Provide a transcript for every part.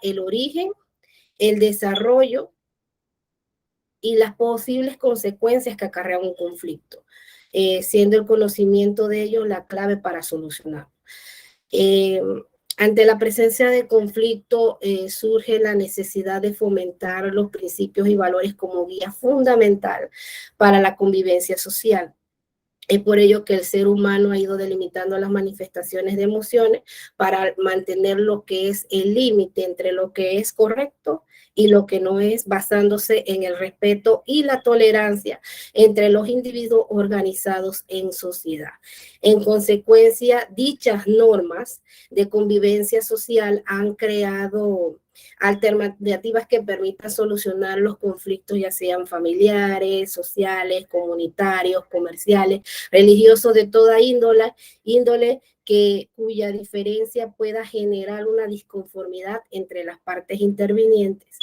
el origen, el desarrollo y las posibles consecuencias que acarrea un conflicto, siendo el conocimiento de ello la clave para solucionarlo. Ante la presencia de conflicto, surge la necesidad de fomentar los principios y valores como guía fundamental para la convivencia social. Es por ello que el ser humano ha ido delimitando las manifestaciones de emociones para mantener lo que es el límite entre lo que es correcto y lo que no es, basándose en el respeto y la tolerancia entre los individuos organizados en sociedad. En consecuencia, dichas normas de convivencia social han creado alternativas que permitan solucionar los conflictos, ya sean familiares, sociales, comunitarios, comerciales, religiosos, de toda índole cuya diferencia pueda generar una disconformidad entre las partes intervinientes.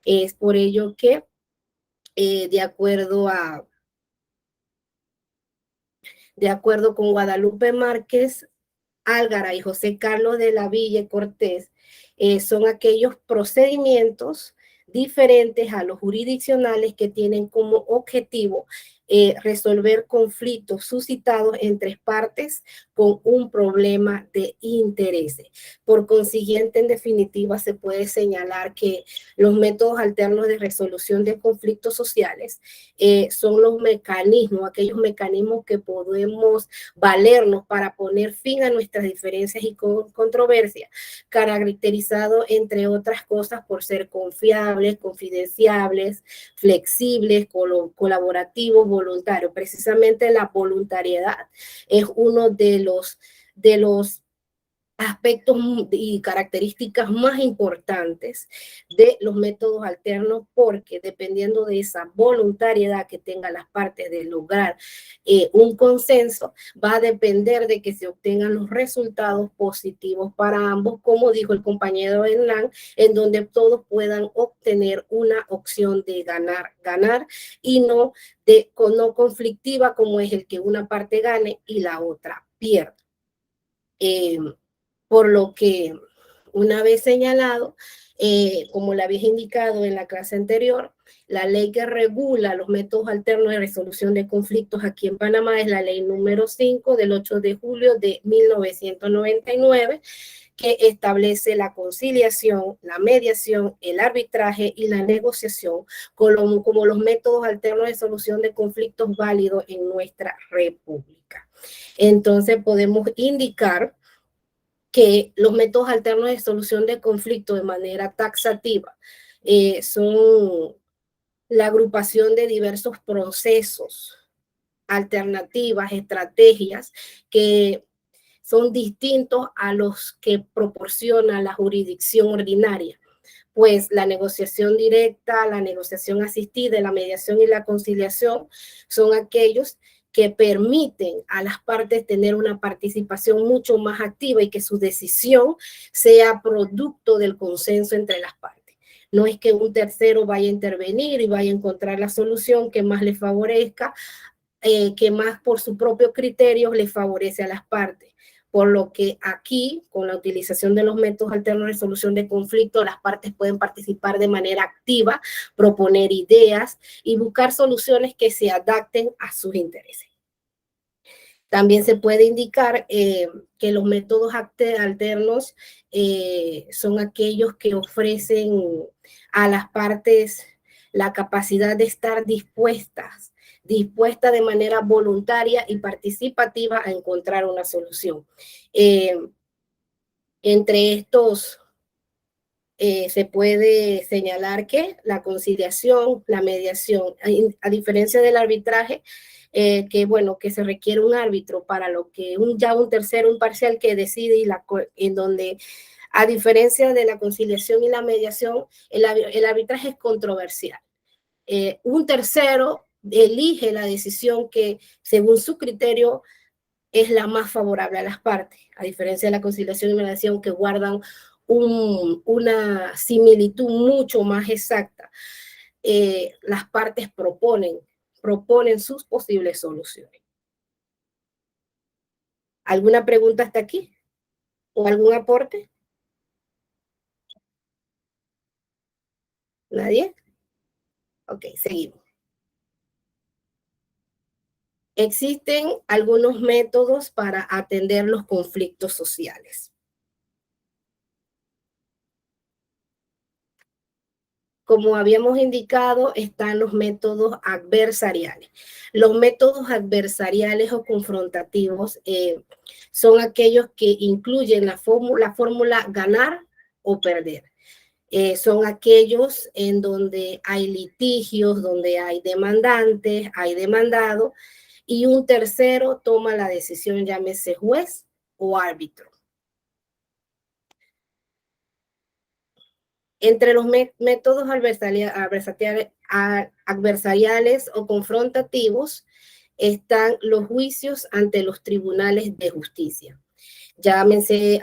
Es por ello que, de acuerdo con Guadalupe Márquez Álgara y José Carlos de la Ville Cortés, son aquellos procedimientos diferentes a los jurisdiccionales que tienen como objetivo resolver conflictos suscitados entre partes con un problema de intereses. Por consiguiente, en definitiva, se puede señalar que los métodos alternos de resolución de conflictos sociales son los mecanismos, aquellos mecanismos que podemos valernos para poner fin a nuestras diferencias y controversias, caracterizado, entre otras cosas, por ser confiables, confidenciables, flexibles, colaborativos, voluntarios. Precisamente la voluntariedad es uno de los aspectos y características más importantes de los métodos alternos, porque dependiendo de esa voluntariedad que tengan las partes de lograr un consenso, va a depender de que se obtengan los resultados positivos para ambos, como dijo el compañero Hernán, en donde todos puedan obtener una opción de ganar y no conflictiva, como es el que una parte gane y la otra pierda. Por lo que, una vez señalado, como le había indicado en la clase anterior, la ley que regula los métodos alternos de resolución de conflictos aquí en Panamá es la ley número 5 del 8 de julio de 1999, que establece la conciliación, la mediación, el arbitraje y la negociación como los métodos alternos de solución de conflictos válidos en nuestra república. Entonces podemos indicar que los métodos alternos de solución de conflictos de manera taxativa son la agrupación de diversos procesos, alternativas, estrategias que son distintos a los que proporciona la jurisdicción ordinaria, pues la negociación directa, la negociación asistida, la mediación y la conciliación son aquellos que permiten a las partes tener una participación mucho más activa y que su decisión sea producto del consenso entre las partes. No es que un tercero vaya a intervenir y vaya a encontrar la solución que más le favorezca, que más por su propio criterio le favorece a las partes. Por lo que aquí, con la utilización de los métodos alternos de solución de conflicto, las partes pueden participar de manera activa, proponer ideas y buscar soluciones que se adapten a sus intereses. También se puede indicar que los métodos alternos son aquellos que ofrecen a las partes la capacidad de estar dispuesta de manera voluntaria y participativa a encontrar una solución. Entre estos se puede señalar que la conciliación, la mediación, a diferencia del arbitraje, que bueno, que se requiere un árbitro para lo que ya un tercero imparcial que decide en donde, a diferencia de la conciliación y la mediación, el arbitraje es controversial. Un tercero elige la decisión que según su criterio es la más favorable a las partes, a diferencia de la conciliación y mediación que guardan una similitud mucho más exacta. Las partes proponen sus posibles soluciones. ¿Alguna pregunta hasta aquí? ¿O algún aporte? ¿Nadie? Ok, seguimos. Existen algunos métodos para atender los conflictos sociales. Como habíamos indicado, están los métodos adversariales. Los métodos adversariales o confrontativos son aquellos que incluyen la fórmula ganar o perder. Son aquellos en donde hay litigios, donde hay demandantes, hay demandado, y un tercero toma la decisión, llámese juez o árbitro. Entre los métodos adversariales o confrontativos están los juicios ante los tribunales de justicia. Llámense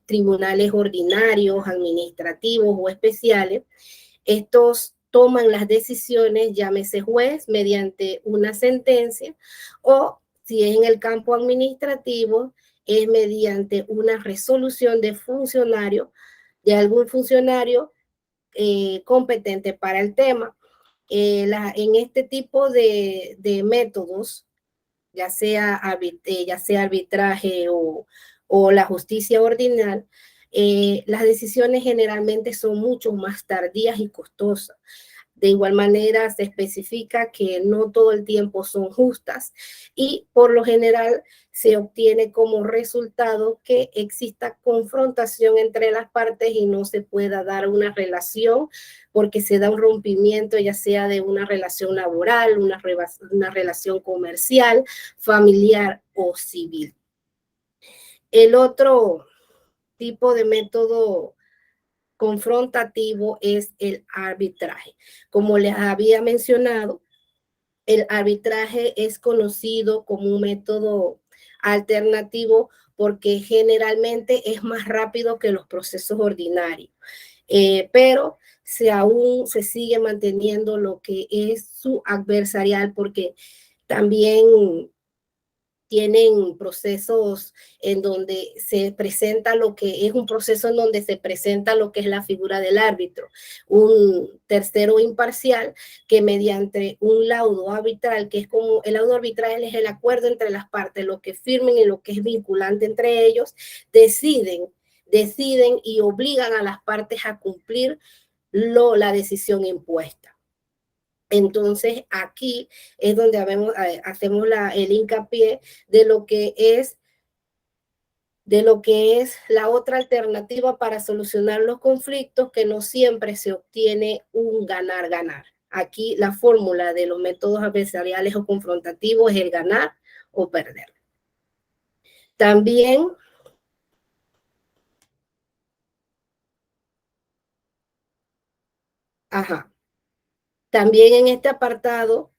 tribunales ordinarios, administrativos o especiales. Estos toman las decisiones, llámese juez, mediante una sentencia, o si es en el campo administrativo, es mediante una resolución de funcionario, de algún funcionario competente para el tema. En este tipo de métodos, ya sea arbitraje o la justicia ordinaria, las decisiones generalmente son mucho más tardías y costosas. De igual manera, se especifica que no todo el tiempo son justas y por lo general se obtiene como resultado que exista confrontación entre las partes y no se pueda dar una relación porque se da un rompimiento, ya sea de una relación laboral, una relación comercial, familiar o civil. El otro tipo de método confrontativo es el arbitraje. Como les había mencionado, el arbitraje es conocido como un método alternativo porque generalmente es más rápido que los procesos ordinarios, pero aún se sigue manteniendo lo que es su adversarial porque también tienen procesos en donde se presenta lo que es un proceso en donde se presenta lo que es la figura del árbitro, un tercero imparcial que mediante un laudo arbitral, que es como el laudo arbitral es el acuerdo entre las partes, lo que firmen y lo que es vinculante entre ellos, deciden y obligan a las partes a cumplir la decisión impuesta. Entonces, aquí es donde hacemos el hincapié de lo que es la otra alternativa para solucionar los conflictos, que no siempre se obtiene un ganar-ganar. Aquí la fórmula de los métodos adversariales o confrontativos es el ganar o perder. También, también en este apartado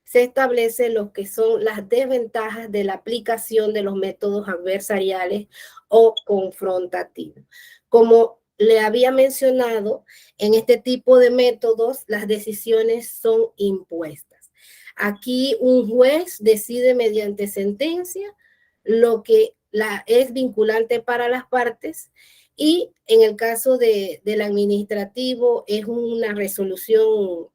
se establece lo que son las desventajas de la aplicación de los métodos adversariales o confrontativos. Como le había mencionado, en este tipo de métodos las decisiones son impuestas. Aquí un juez decide mediante sentencia lo que es vinculante para las partes y en el caso del administrativo es una resolución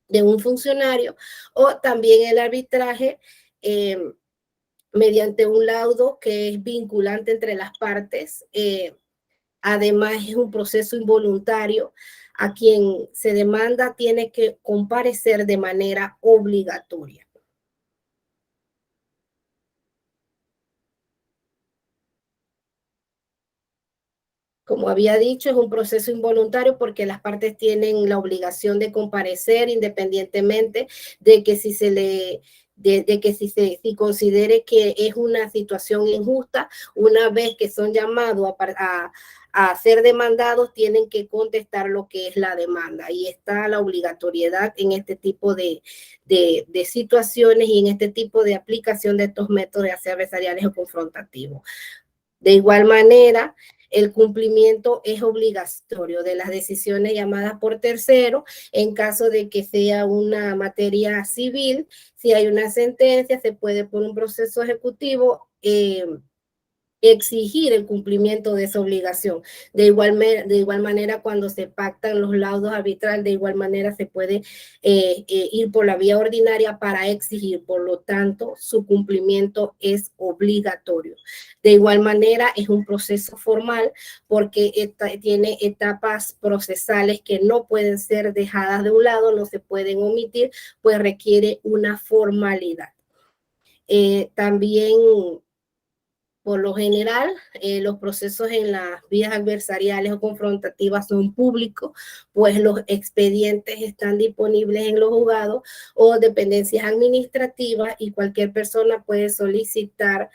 de un funcionario, o también el arbitraje mediante un laudo que es vinculante entre las partes. Además, es un proceso involuntario. A quien se demanda tiene que comparecer de manera obligatoria. Como había dicho, es un proceso involuntario porque las partes tienen la obligación de comparecer independientemente de que si si considere que es una situación injusta, una vez que son llamados a ser demandados, tienen que contestar lo que es la demanda. Y está la obligatoriedad en este tipo de situaciones y en este tipo de aplicación de estos métodos, ya sea adversariales o confrontativos. De igual manera, el cumplimiento es obligatorio de las decisiones llamadas por tercero en caso de que sea una materia civil. Si hay una sentencia, se puede por un proceso ejecutivo exigir el cumplimiento de esa obligación. De igual manera, cuando se pactan los laudos arbitrales, de igual manera se puede ir por la vía ordinaria para exigir. Por lo tanto, su cumplimiento es obligatorio. De igual manera, es un proceso formal porque tiene etapas procesales que no pueden ser dejadas de un lado, no se pueden omitir, pues requiere una formalidad. También, por lo general, los procesos en las vías adversariales o confrontativas son públicos, pues los expedientes están disponibles en los juzgados o dependencias administrativas y cualquier persona puede solicitar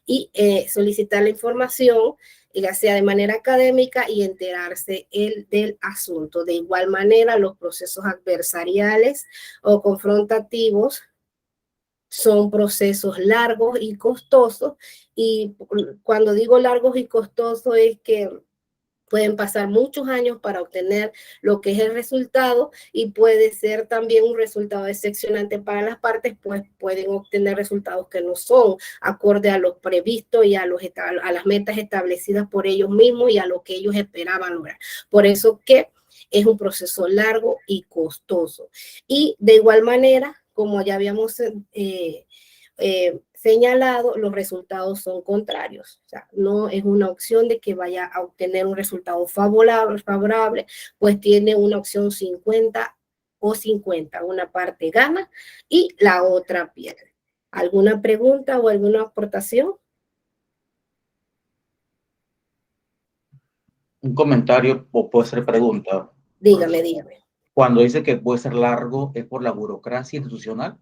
la información, ya sea de manera académica, y enterarse del asunto. De igual manera, los procesos adversariales o confrontativos son procesos largos y costosos, y cuando digo largos y costosos es que pueden pasar muchos años para obtener lo que es el resultado, y puede ser también un resultado decepcionante para las partes, pues pueden obtener resultados que no son acorde a lo previsto y a las metas establecidas por ellos mismos y a lo que ellos esperaban lograr. Por eso que es un proceso largo y costoso. Y de igual manera, como ya habíamos señalado, los resultados son contrarios. O sea, no es una opción de que vaya a obtener un resultado favorable, pues tiene una opción 50 o 50. Una parte gana y la otra pierde. ¿Alguna pregunta o alguna aportación? Un comentario o puede ser pregunta. Dígame, dígame. Cuando dice que puede ser largo, ¿es por la burocracia institucional?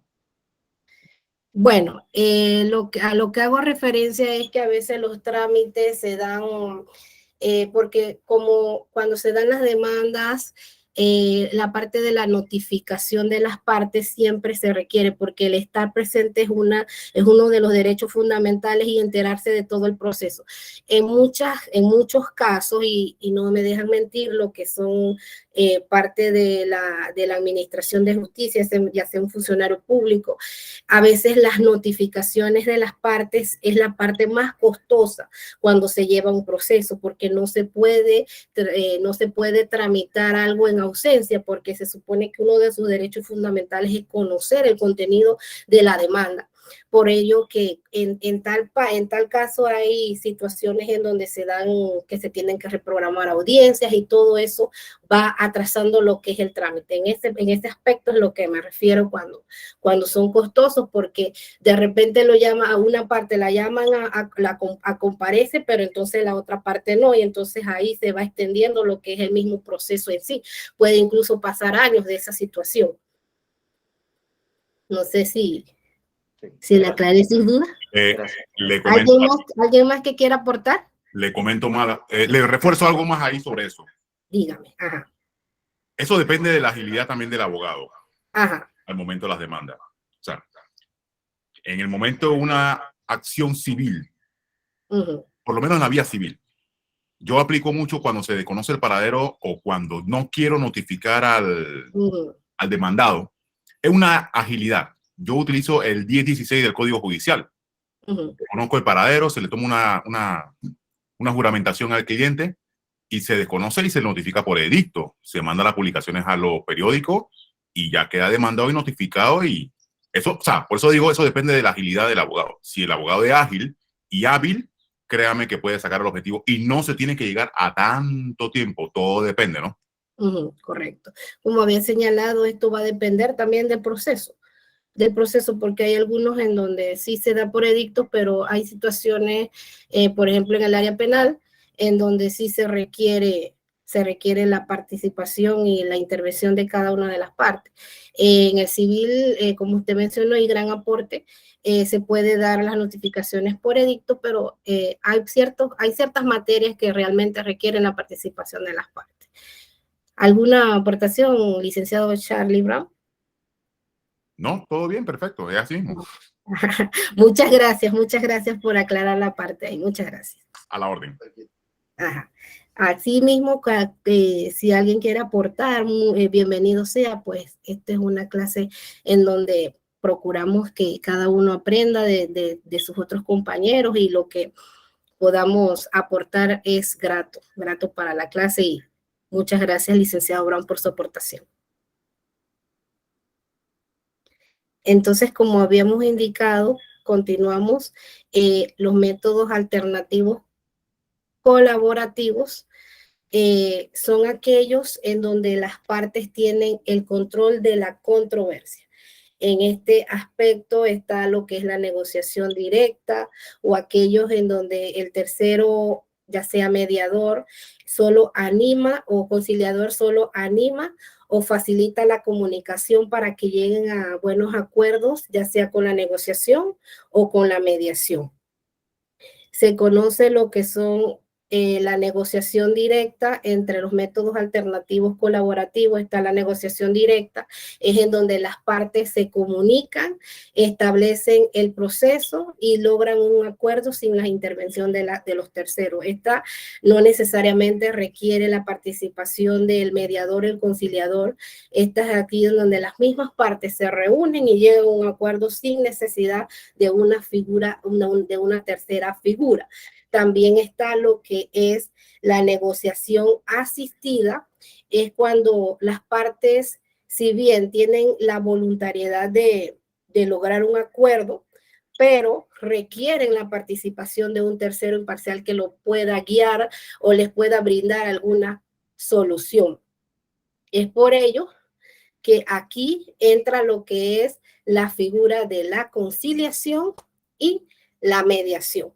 Bueno, a lo que hago referencia es que a veces los trámites se dan, porque como cuando se dan las demandas, la parte de la notificación de las partes siempre se requiere, porque el estar presente es uno de los derechos fundamentales, y enterarse de todo el proceso. En muchos casos, y no me dejan mentir, lo que son parte de la administración de justicia, ya sea un funcionario público, a veces las notificaciones de las partes es la parte más costosa cuando se lleva un proceso, porque no se puede tramitar algo en ausencia, porque se supone que uno de sus derechos fundamentales es conocer el contenido de la demanda. Por ello que en tal caso hay situaciones en donde que se tienen que reprogramar audiencias, y todo eso va atrasando lo que es el trámite. En ese aspecto es lo que me refiero cuando son costosos, porque de repente a una parte la llaman a comparece, pero entonces la otra parte no, y entonces ahí se va extendiendo lo que es el mismo proceso en sí. Puede incluso pasar años de esa situación. No sé si le aclaré sus dudas. Le comento ¿Alguien más que quiera aportar? Le comento más, le refuerzo algo más ahí sobre eso. Dígame. Ajá. Eso depende de la agilidad también del abogado. Ajá. Al momento de las demandas. O sea, en el momento de una acción civil, por lo menos en la vía civil, yo aplico mucho cuando se desconoce el paradero o cuando no quiero notificar al demandado. Es una agilidad. Yo utilizo el 1016 del Código Judicial. Conozco el paradero, se le toma una juramentación al cliente y se desconoce y se notifica por edicto. Se manda las publicaciones a los periódicos y ya queda demandado y notificado. Y eso, o sea, por eso digo, eso depende de la agilidad del abogado. Si el abogado es ágil y hábil, créame que puede sacar el objetivo y no se tiene que llegar a tanto tiempo. Todo depende, ¿no? Correcto. Como había señalado, esto va a depender también del proceso, porque hay algunos en donde sí se da por edicto, pero hay situaciones, por ejemplo, en el área penal, en donde sí se requiere la participación y la intervención de cada una de las partes. En el civil, como usted mencionó, y gran aporte, se puede dar las notificaciones por edicto, pero hay ciertas materias que realmente requieren la participación de las partes. ¿Alguna aportación, licenciado Charlie Brown? No, todo bien, perfecto, es así. Muchas gracias por aclarar la parte ahí, muchas gracias. A la orden. Ajá. Así mismo, si alguien quiere aportar, bienvenido sea, pues esta es una clase en donde procuramos que cada uno aprenda de sus otros compañeros, y lo que podamos aportar es grato para la clase, y muchas gracias, licenciado Brown, por su aportación. Entonces, como habíamos indicado, continuamos. Los métodos alternativos colaborativos son aquellos en donde las partes tienen el control de la controversia. En este aspecto está lo que es la negociación directa, o aquellos en donde el tercero, ya sea mediador, solo anima, o conciliador solo anima o facilita la comunicación para que lleguen a buenos acuerdos, ya sea con la negociación o con la mediación. Se conoce lo que son la negociación directa. Entre los métodos alternativos colaborativos está la negociación directa, es en donde las partes se comunican, establecen el proceso y logran un acuerdo sin la intervención de los terceros. Esta no necesariamente requiere la participación del mediador, el conciliador. Esta es aquí donde las mismas partes se reúnen y llegan a un acuerdo sin necesidad de una figura, de una tercera figura. También está lo que es la negociación asistida, es cuando las partes, si bien tienen la voluntariedad de lograr un acuerdo, pero requieren la participación de un tercero imparcial que lo pueda guiar o les pueda brindar alguna solución. Es por ello que aquí entra lo que es la figura de la conciliación y la mediación.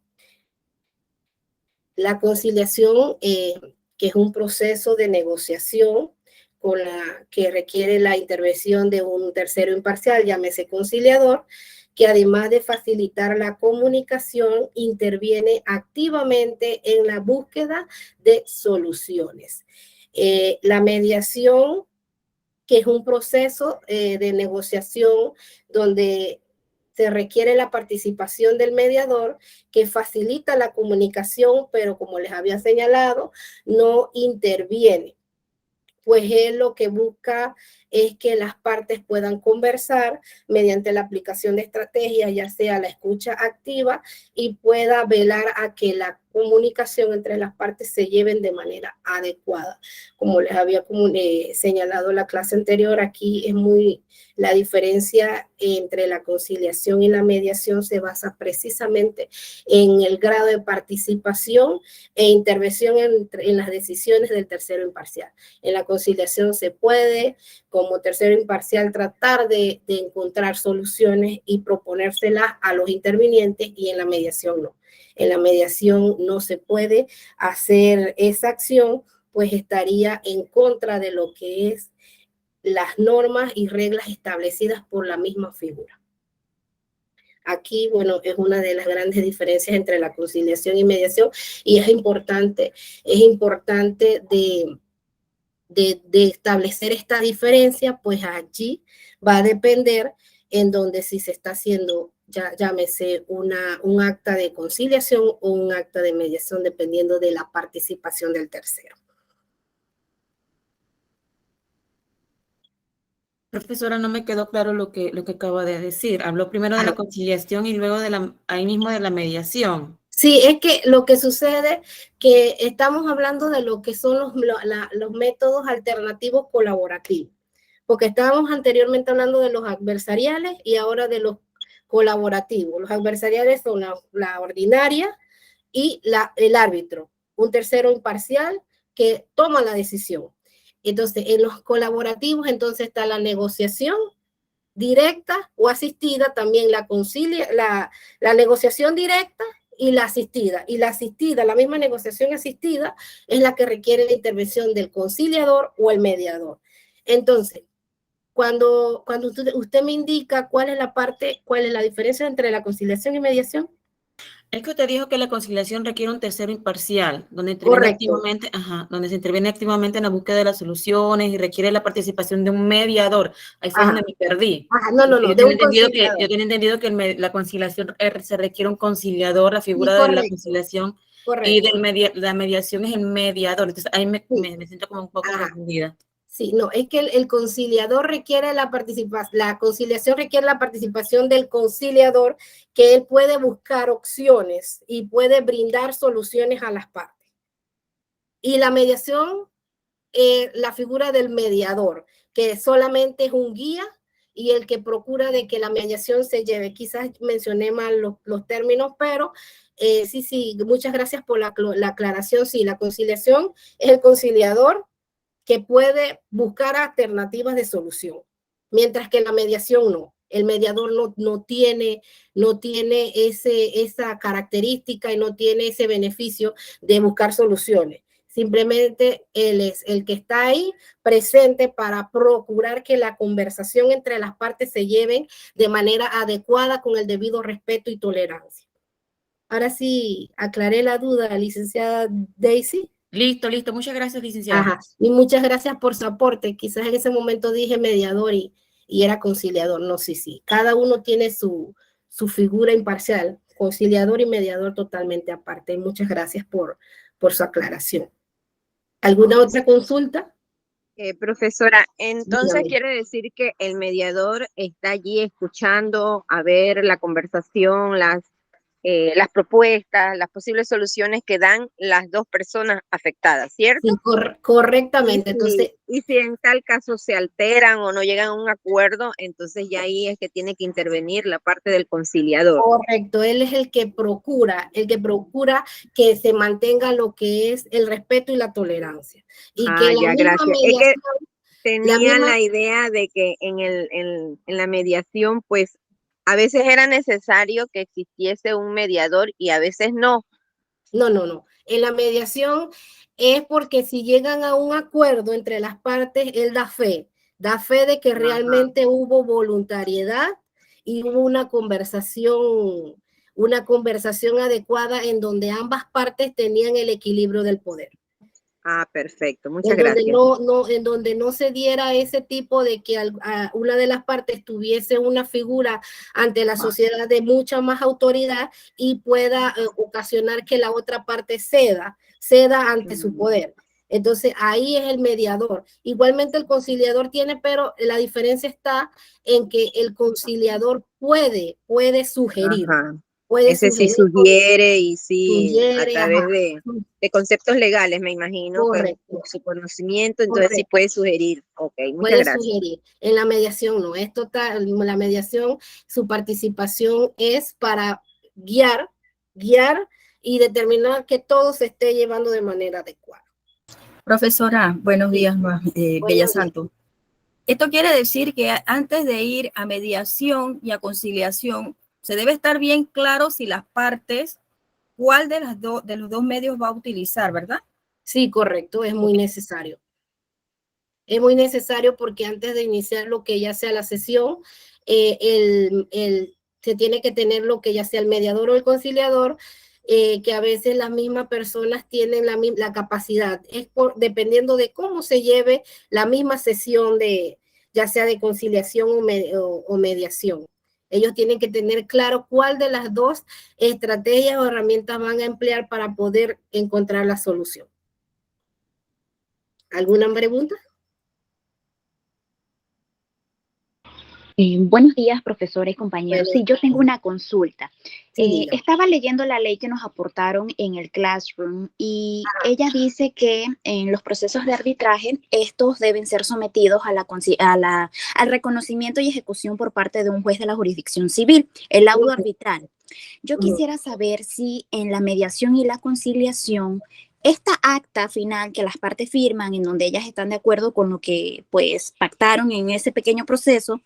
La conciliación, que es un proceso de negociación que requiere la intervención de un tercero imparcial, llámese conciliador, que además de facilitar la comunicación, interviene activamente en la búsqueda de soluciones. La mediación, que es un proceso de negociación donde se requiere la participación del mediador, que facilita la comunicación, pero como les había señalado, no interviene. Pues él lo que busca es que las partes puedan conversar mediante la aplicación de estrategias, ya sea la escucha activa, y pueda velar a que la comunicación entre las partes se lleven de manera adecuada. Como les había señalado en la clase anterior, aquí es la diferencia entre la conciliación y la mediación se basa precisamente en el grado de participación e intervención en las decisiones del tercero imparcial. En la conciliación se puede, como tercero imparcial, tratar de encontrar soluciones y proponérselas a los intervinientes, y en la mediación no. En la mediación no se puede hacer esa acción, pues estaría en contra de lo que es las normas y reglas establecidas por la misma figura. Aquí, bueno, es una de las grandes diferencias entre la conciliación y mediación, y es importante de establecer esta diferencia, pues allí va a depender en donde si se está haciendo, llámese un acta de conciliación o un acta de mediación, dependiendo de la participación del tercero. Profesora, no me quedó claro lo que acaba de decir. Habló primero de la conciliación y luego ahí mismo de la mediación. Sí, es que lo que sucede que estamos hablando de lo que son los métodos alternativos colaborativos, porque estábamos anteriormente hablando de los adversariales y ahora de los colaborativos. Los adversariales son la ordinaria y el árbitro, un tercero imparcial que toma la decisión. Entonces, en los colaborativos, entonces está la negociación directa o asistida, también la negociación directa y la asistida. Y la asistida, la misma negociación asistida, es la que requiere la intervención del conciliador o el mediador. Entonces, cuando usted me indica cuál es la diferencia entre la conciliación y mediación. Es que usted dijo que la conciliación requiere un tercero imparcial, donde se interviene activamente en la búsqueda de las soluciones y requiere la participación de un mediador. Ahí fue donde me perdí. Yo tenía entendido que la conciliación se requiere un conciliador, la figura de la conciliación, y la mediación es el mediador. Entonces ahí me siento como un poco confundida. Sí, no, es que el conciliador requiere la participación, la conciliación requiere la participación del conciliador, que él puede buscar opciones y puede brindar soluciones a las partes. Y la mediación, la figura del mediador, que solamente es un guía y el que procura de que la mediación se lleve. Quizás mencioné mal los términos, pero sí, muchas gracias por la aclaración. Sí, la conciliación es el conciliador que puede buscar alternativas de solución, mientras que la mediación no. El mediador no tiene esa característica y no tiene ese beneficio de buscar soluciones. Simplemente él es el que está ahí presente para procurar que la conversación entre las partes se lleven de manera adecuada con el debido respeto y tolerancia. Ahora sí, aclaré la duda, licenciada Daisy. Listo. Muchas gracias, licenciada. Ajá. Y muchas gracias por su aporte. Quizás en ese momento dije mediador y era conciliador. No, sí. Cada uno tiene su figura imparcial, conciliador y mediador totalmente aparte. Y muchas gracias por su aclaración. ¿Alguna otra consulta? Profesora, entonces Dígame. quiere decir que el mediador está allí escuchando a ver la conversación, las propuestas, las posibles soluciones que dan las dos personas afectadas, ¿cierto? Sí, correctamente. Y si en tal caso se alteran o no llegan a un acuerdo, entonces ya ahí es que tiene que intervenir la parte del conciliador. Correcto, él es el que procura que se mantenga lo que es el respeto y la tolerancia. Y que la misma gracias. mediación, Es que tenía la idea de que en la mediación, pues, a veces era necesario que existiese un mediador y a veces no. No. En la mediación es porque si llegan a un acuerdo entre las partes, él da fe de que realmente hubo voluntariedad y hubo una conversación adecuada en donde ambas partes tenían el equilibrio del poder. Perfecto, muchas gracias. En donde no se diera ese tipo de que una de las partes tuviese una figura ante la sociedad de mucha más autoridad y pueda ocasionar que la otra parte ceda ante su poder. Entonces ahí es el mediador. Igualmente el conciliador tiene, pero la diferencia está en que el conciliador puede sugerir. Ese sí sugiere y sí, a través de conceptos legales, me imagino, con su conocimiento, entonces sí puede sugerir. Ok, muchas gracias. Sugerir. En la mediación no, es total, la mediación, su participación es para guiar y determinar que todo se esté llevando de manera adecuada. Profesora, buenos días, Bella Santo. Esto quiere decir que antes de ir a mediación y a conciliación, se debe estar bien claro si las partes, cuál de los dos medios va a utilizar, ¿verdad? Sí, correcto, es muy necesario. Es muy necesario porque antes de iniciar lo que ya sea la sesión, se tiene que tener lo que ya sea el mediador o el conciliador, que a veces las mismas personas tienen la capacidad, dependiendo de cómo se lleve la misma sesión ya sea de conciliación o mediación. Ellos tienen que tener claro cuál de las dos estrategias o herramientas van a emplear para poder encontrar la solución. ¿Alguna pregunta? Buenos días, profesora y compañeros. Sí, yo tengo una consulta. Estaba leyendo la ley que nos aportaron en el Classroom y ella dice que en los procesos de arbitraje, estos deben ser sometidos al reconocimiento y ejecución por parte de un juez de la jurisdicción civil, el laudo arbitral. Yo quisiera saber si en la mediación y la conciliación, esta acta final que las partes firman, en donde ellas están de acuerdo con lo que pues pactaron en ese pequeño proceso,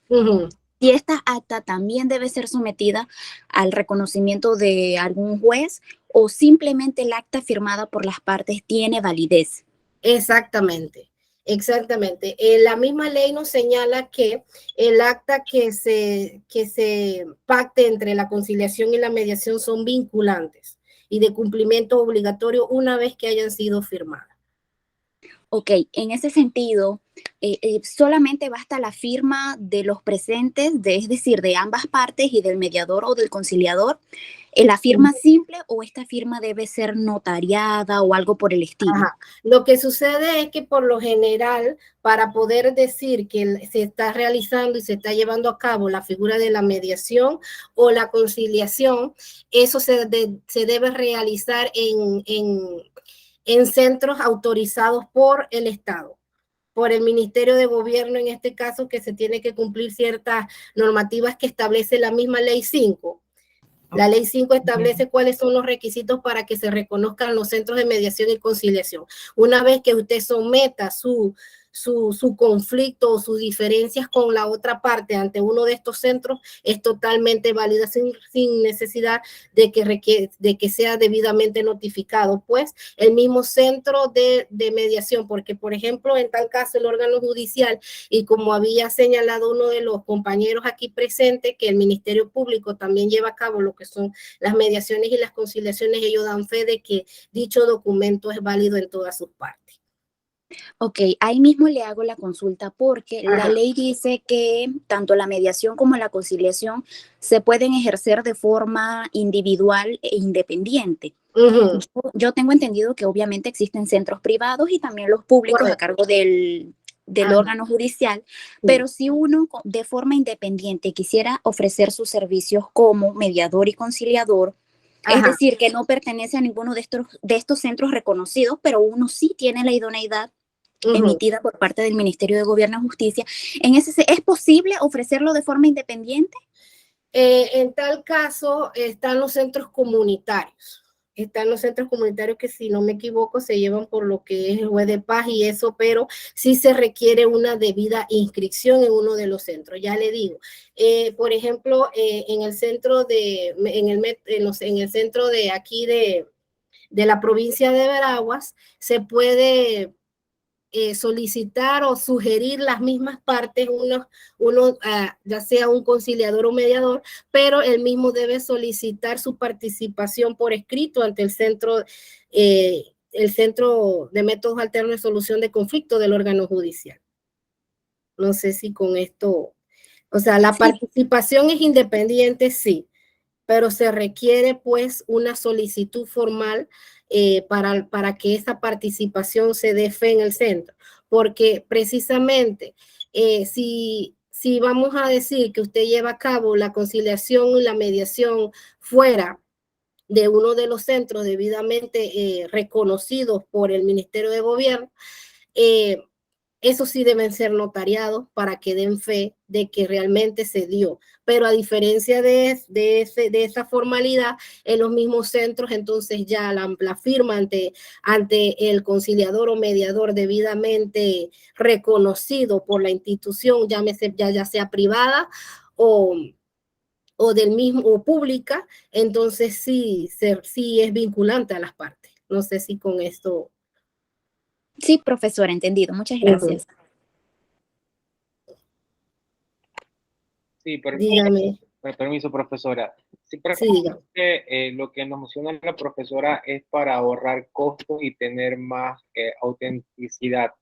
si esta acta también debe ser sometida al reconocimiento de algún juez o simplemente el acta firmada por las partes tiene validez. Exactamente. La misma ley nos señala que el acta que se pacte entre la conciliación y la mediación son vinculantes y de cumplimiento obligatorio una vez que hayan sido firmadas. Ok, en ese sentido, solamente basta la firma de los presentes, es decir, de ambas partes y del mediador o del conciliador, la firma simple o esta firma debe ser notariada o algo por el estilo. Ajá. Lo que sucede es que por lo general, para poder decir que se está realizando y se está llevando a cabo la figura de la mediación o la conciliación, eso se debe realizar en centros autorizados por el Estado, por el Ministerio de Gobierno, en este caso, que se tiene que cumplir ciertas normativas que establece la misma Ley 5. La Ley 5 establece cuáles son los requisitos para que se reconozcan los centros de mediación y conciliación. Una vez que usted someta su conflicto o sus diferencias con la otra parte ante uno de estos centros, es totalmente válida sin necesidad de que sea debidamente notificado, pues el mismo centro de mediación, porque por ejemplo en tal caso el órgano judicial, y como había señalado uno de los compañeros aquí presentes, que el Ministerio Público también lleva a cabo lo que son las mediaciones y las conciliaciones, ellos dan fe de que dicho documento es válido en todas sus partes. Ok, ahí mismo le hago la consulta porque la ley dice que tanto la mediación como la conciliación se pueden ejercer de forma individual e independiente. Yo tengo entendido que obviamente existen centros privados y también los públicos a cargo del órgano judicial, pero si uno de forma independiente quisiera ofrecer sus servicios como mediador y conciliador, es decir, que no pertenece a ninguno de estos centros reconocidos, pero uno sí tiene la idoneidad emitida por parte del Ministerio de Gobierno y Justicia. ¿Es posible ofrecerlo de forma independiente? En tal caso, están los centros comunitarios. Están los centros comunitarios que, si no me equivoco, se llevan por lo que es el juez de paz y eso, pero sí se requiere una debida inscripción en uno de los centros. Ya le digo, por ejemplo, en el centro en el centro de aquí de la provincia de Veraguas, se puede solicitar o sugerir las mismas partes, ya sea un conciliador o mediador, pero él mismo debe solicitar su participación por escrito ante el Centro de Métodos Alternos de Solución de Conflictos del órgano judicial. No sé si con esto, o sea, la participación es independiente, sí, pero se requiere pues una solicitud formal para que esa participación se dé fe en el centro, porque precisamente si vamos a decir que usted lleva a cabo la conciliación y la mediación fuera de uno de los centros debidamente reconocidos por el Ministerio de Gobierno, eso sí deben ser notariados para que den fe de que realmente se dio. Pero a diferencia de esa formalidad, en los mismos centros, entonces ya la firma ante el conciliador o mediador debidamente reconocido por la institución, ya sea privada o del mismo o pública, entonces sí es vinculante a las partes. No sé si con esto... Sí, profesora, entendido. Muchas gracias. Sí, Dígame. Permiso, profesora. Sí, lo que nos menciona la profesora es para ahorrar costos y tener más autenticidad.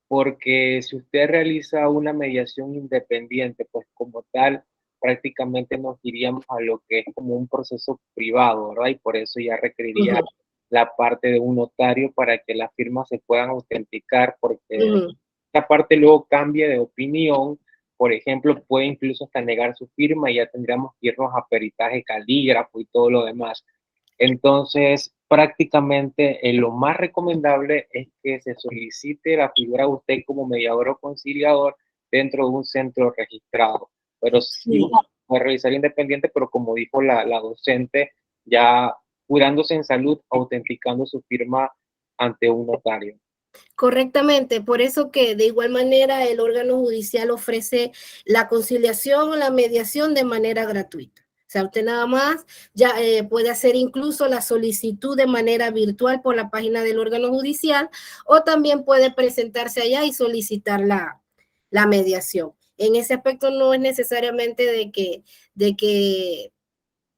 Porque si usted realiza una mediación independiente, pues como tal, prácticamente nos iríamos a lo que es como un proceso privado, ¿verdad? Y por eso ya requeriría la parte de un notario para que las firmas se puedan autenticar, porque esta parte luego cambia de opinión. Por ejemplo, puede incluso hasta negar su firma y ya tendríamos que irnos a peritaje calígrafo y todo lo demás. Entonces, prácticamente lo más recomendable es que se solicite la figura de usted como mediador o conciliador dentro de un centro registrado. Pero sí puede realizar independiente, pero como dijo la docente, ya cuidándose en salud, autenticando su firma ante un notario. Correctamente, por eso que de igual manera el órgano judicial ofrece la conciliación o la mediación de manera gratuita. O sea, usted nada más ya puede hacer incluso la solicitud de manera virtual por la página del órgano judicial, o también puede presentarse allá y solicitar la mediación. En ese aspecto no es necesariamente de que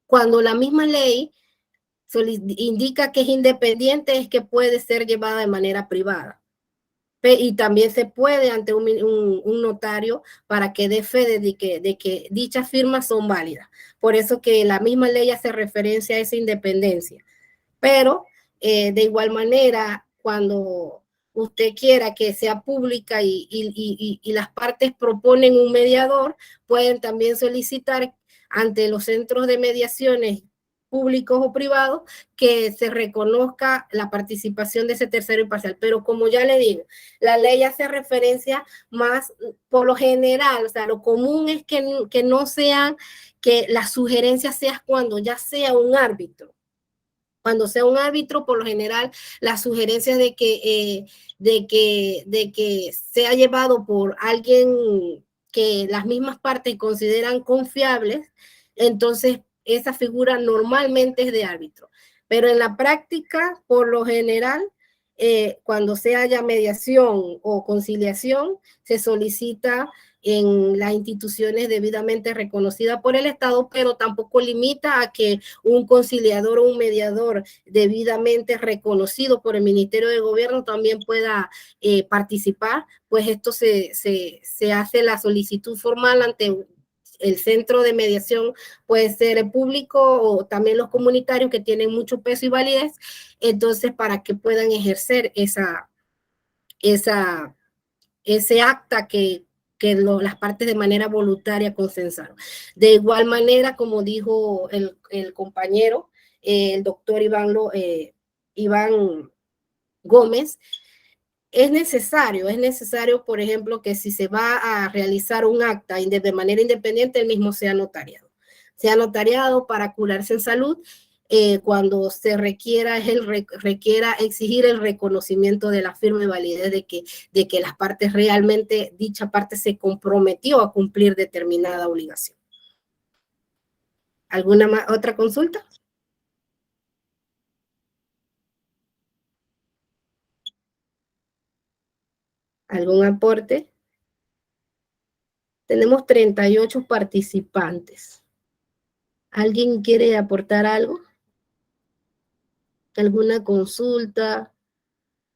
cuando la misma ley indica que es independiente es que puede ser llevada de manera privada. Y también se puede ante un notario para que dé fe de que dichas firmas son válidas. Por eso que la misma ley hace referencia a esa independencia. Pero de igual manera, cuando usted quiera que sea pública y las partes proponen un mediador, pueden también solicitar ante los centros de mediaciones públicos o privados que se reconozca la participación de ese tercero imparcial. Pero como ya le digo, la ley hace referencia más por lo general, o sea, lo común es que no sean, que las sugerencias sean cuando ya sea un árbitro. Cuando sea un árbitro, por lo general, las sugerencias de que sea llevado por alguien que las mismas partes consideran confiables, entonces esa figura normalmente es de árbitro. Pero en la práctica, por lo general, cuando se haya mediación o conciliación, se solicita en las instituciones debidamente reconocidas por el Estado, pero tampoco limita a que un conciliador o un mediador debidamente reconocido por el Ministerio de Gobierno también pueda participar, pues esto se hace la solicitud formal ante el centro de mediación, puede ser el público o también los comunitarios que tienen mucho peso y validez, entonces para que puedan ejercer ese acta que las partes de manera voluntaria consensaron. De igual manera, como dijo el compañero, el doctor Iván Gómez, es necesario, por ejemplo, que si se va a realizar un acta de manera independiente, el mismo sea notariado. Sea notariado para curarse en salud cuando se requiera exigir el reconocimiento de la firme validez de que las partes realmente, dicha parte se comprometió a cumplir determinada obligación. ¿Alguna otra consulta? ¿Algún aporte? Tenemos 38 participantes. ¿Alguien quiere aportar algo? ¿Alguna consulta?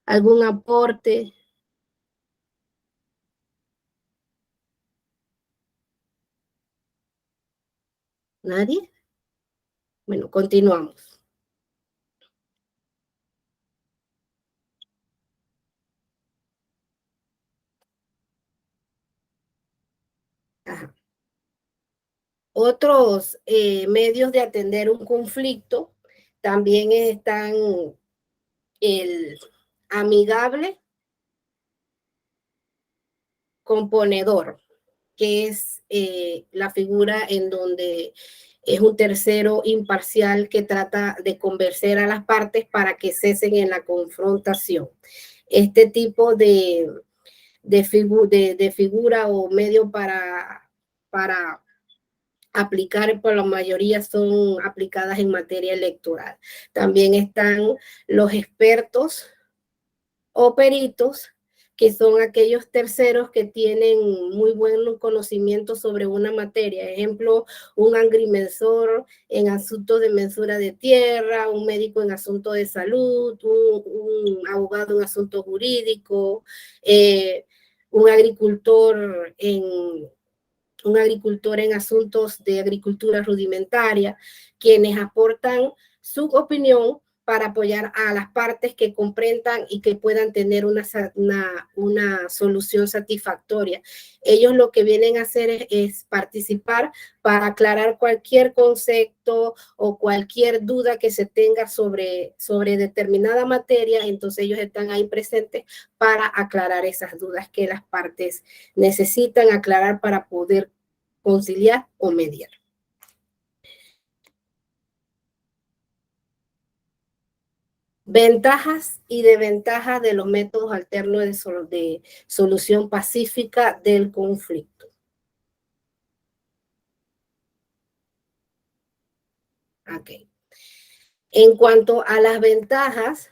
¿Algún aporte? ¿Nadie? Bueno, continuamos. Ajá. Otros medios de atender un conflicto también están el amigable componedor, que es la figura en donde es un tercero imparcial que trata de convencer a las partes para que cesen en la confrontación. Este tipo de figura o medio para aplicar, por la mayoría son aplicadas en materia electoral. También están los expertos o peritos, que son aquellos terceros que tienen muy buen conocimiento sobre una materia. Ejemplo, un agrimensor en asuntos de mensura de tierra, un médico en asuntos de salud, un abogado en asuntos jurídicos, un agricultor en asuntos de agricultura rudimentaria, quienes aportan su opinión para apoyar a las partes que comprendan y que puedan tener una solución satisfactoria. Ellos lo que vienen a hacer es participar para aclarar cualquier concepto o cualquier duda que se tenga sobre determinada materia, entonces ellos están ahí presentes para aclarar esas dudas que las partes necesitan aclarar para poder conciliar o mediar. Ventajas y desventajas de los métodos alternos de solución pacífica del conflicto. Ok. En cuanto a las ventajas,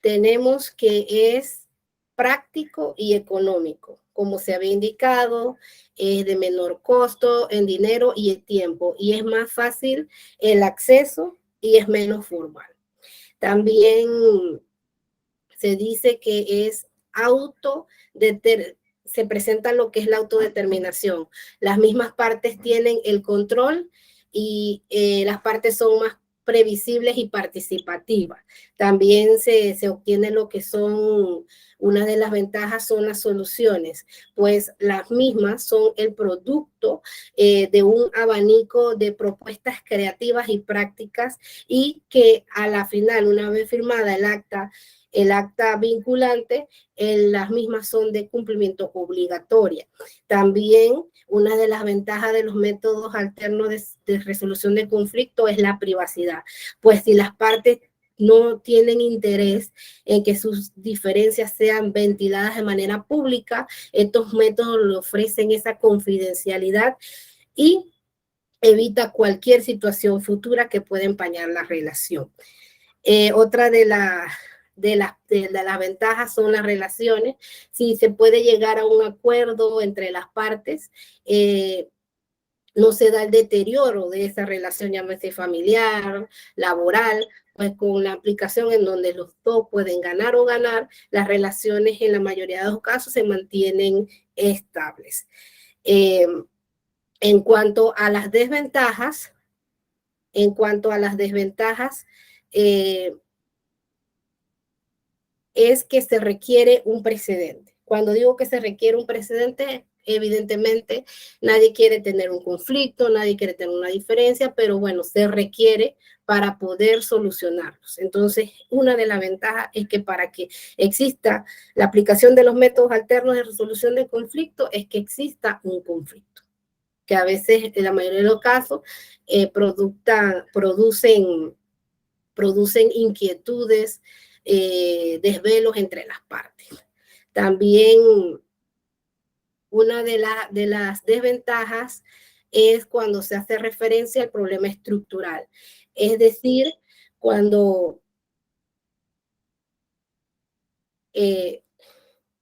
tenemos que es práctico y económico. Como se había indicado, es de menor costo en dinero y en tiempo, y es más fácil el acceso y es menos formal. También se dice que es se presenta lo que es la autodeterminación. Las mismas partes tienen el control y las partes son más previsibles y participativas. También se obtiene lo que son, una de las ventajas son las soluciones, pues las mismas son el producto de un abanico de propuestas creativas y prácticas, y que a la final, una vez firmada el acta vinculante, las mismas son de cumplimiento obligatoria. También una de las ventajas de los métodos alternos de resolución de conflicto es la privacidad, pues si las partes no tienen interés en que sus diferencias sean ventiladas de manera pública, estos métodos le ofrecen esa confidencialidad y evita cualquier situación futura que pueda empañar la relación. Otra de las ventajas son las relaciones. Si se puede llegar a un acuerdo entre las partes, no se da el deterioro de esa relación, llámese familiar, laboral, pues con la aplicación en donde los dos pueden ganar o ganar, las relaciones en la mayoría de los casos se mantienen estables. En cuanto a las desventajas, es que se requiere un precedente. Cuando digo que se requiere un precedente, evidentemente nadie quiere tener un conflicto, nadie quiere tener una diferencia, pero bueno, se requiere para poder solucionarlos. Entonces, una de las ventajas es que para que exista la aplicación de los métodos alternos de resolución de conflicto, es que exista un conflicto, que a veces, en la mayoría de los casos, producen inquietudes, desvelos entre las partes. También una de las desventajas es cuando se hace referencia al problema estructural, es decir, cuando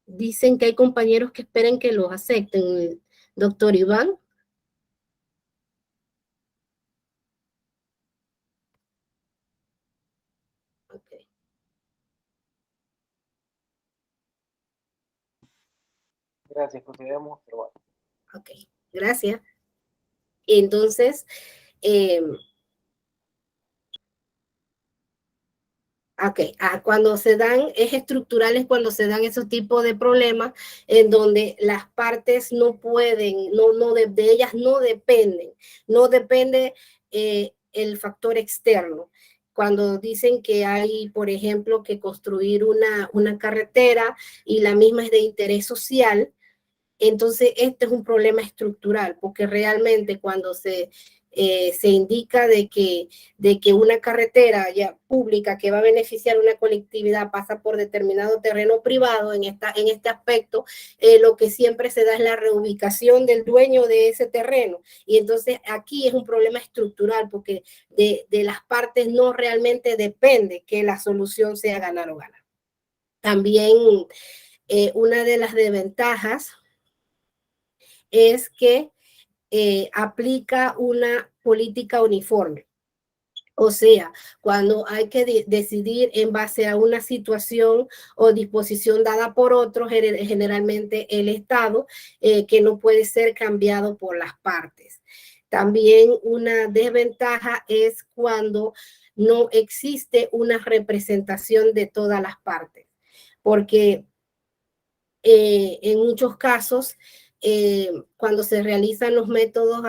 dicen que hay compañeros que esperen que los acepten. Doctor Iván. Okay. Gracias, procedemos, pero bueno. Ok, gracias. Entonces, cuando se dan, es estructural, es cuando se dan esos tipos de problemas en donde las partes no pueden, de ellas no depende el factor externo. Cuando dicen que hay, por ejemplo, que construir una carretera y la misma es de interés social, entonces este es un problema estructural, porque realmente cuando se indica de que una carretera ya pública que va a beneficiar una colectividad pasa por determinado terreno privado, en este aspecto, lo que siempre se da es la reubicación del dueño de ese terreno. Y entonces aquí es un problema estructural, porque de las partes no realmente depende que la solución sea ganar o ganar. También una de las desventajas es que aplica una política uniforme. O sea, cuando hay que decidir en base a una situación o disposición dada por otros, generalmente el Estado, que no puede ser cambiado por las partes. También una desventaja es cuando no existe una representación de todas las partes, porque en muchos casos, cuando se realizan los métodos,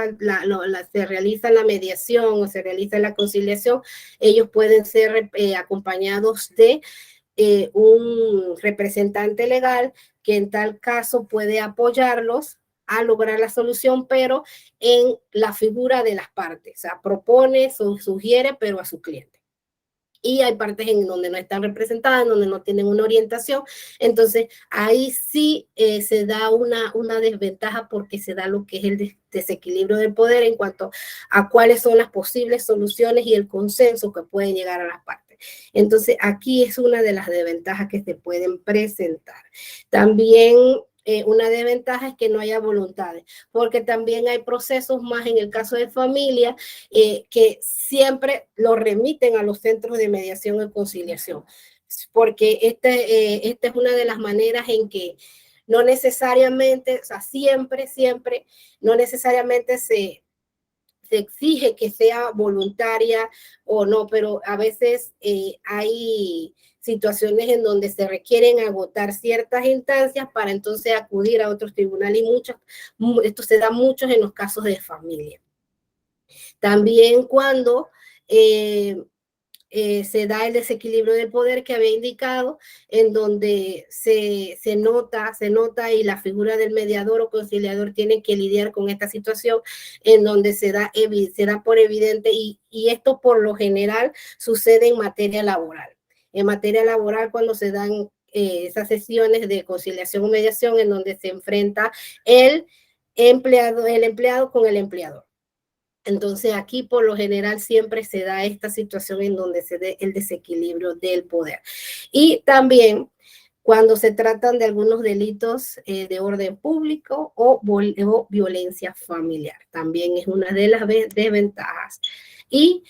se realiza la mediación o se realiza la conciliación, ellos pueden ser acompañados de un representante legal que en tal caso puede apoyarlos a lograr la solución, pero en la figura de las partes. O sea, propone, sugiere, pero a su cliente. Y hay partes en donde no están representadas, en donde no tienen una orientación. Entonces, ahí sí se da una desventaja, porque se da lo que es el desequilibrio del poder en cuanto a cuáles son las posibles soluciones y el consenso que pueden llegar a las partes. Entonces, aquí es una de las desventajas que se pueden presentar. También una desventaja es que no haya voluntades, porque también hay procesos más en el caso de familia que siempre lo remiten a los centros de mediación y conciliación, porque esta es una de las maneras en que no necesariamente, o sea, siempre, no necesariamente se exige que sea voluntaria o no, pero a veces hay situaciones en donde se requieren agotar ciertas instancias para entonces acudir a otros tribunales y esto se da muchos en los casos de familia. También cuando se da el desequilibrio del poder que había indicado, en donde se nota y la figura del mediador o conciliador tiene que lidiar con esta situación, en donde se da por evidente, y esto por lo general sucede en materia laboral. En materia laboral, cuando se dan esas sesiones de conciliación o mediación, en donde se enfrenta el empleado con el empleador. Entonces aquí por lo general siempre se da esta situación en donde se dé el desequilibrio del poder. Y también cuando se tratan de algunos delitos de orden público o violencia familiar, también es una de las desventajas. Y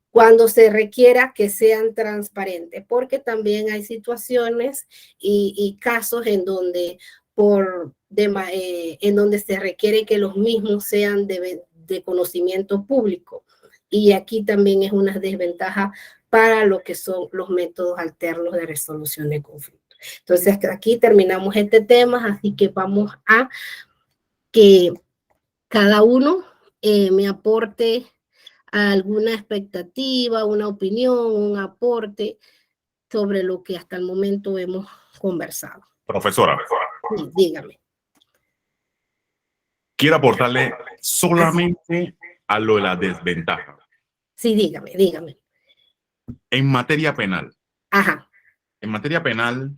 cuando se requiera que sean transparentes, porque también hay situaciones y casos en donde en donde se requiere que los mismos sean de conocimiento público. Y aquí también es una desventaja para lo que son los métodos alternos de resolución de conflictos. Entonces, aquí terminamos este tema, así que vamos a que cada uno me aporte alguna expectativa, una opinión, un aporte sobre lo que hasta el momento hemos conversado. Profesora. Sí, dígame. Quiero aportarle solamente a lo de la desventaja. Sí, dígame. En materia penal. Ajá. En materia penal,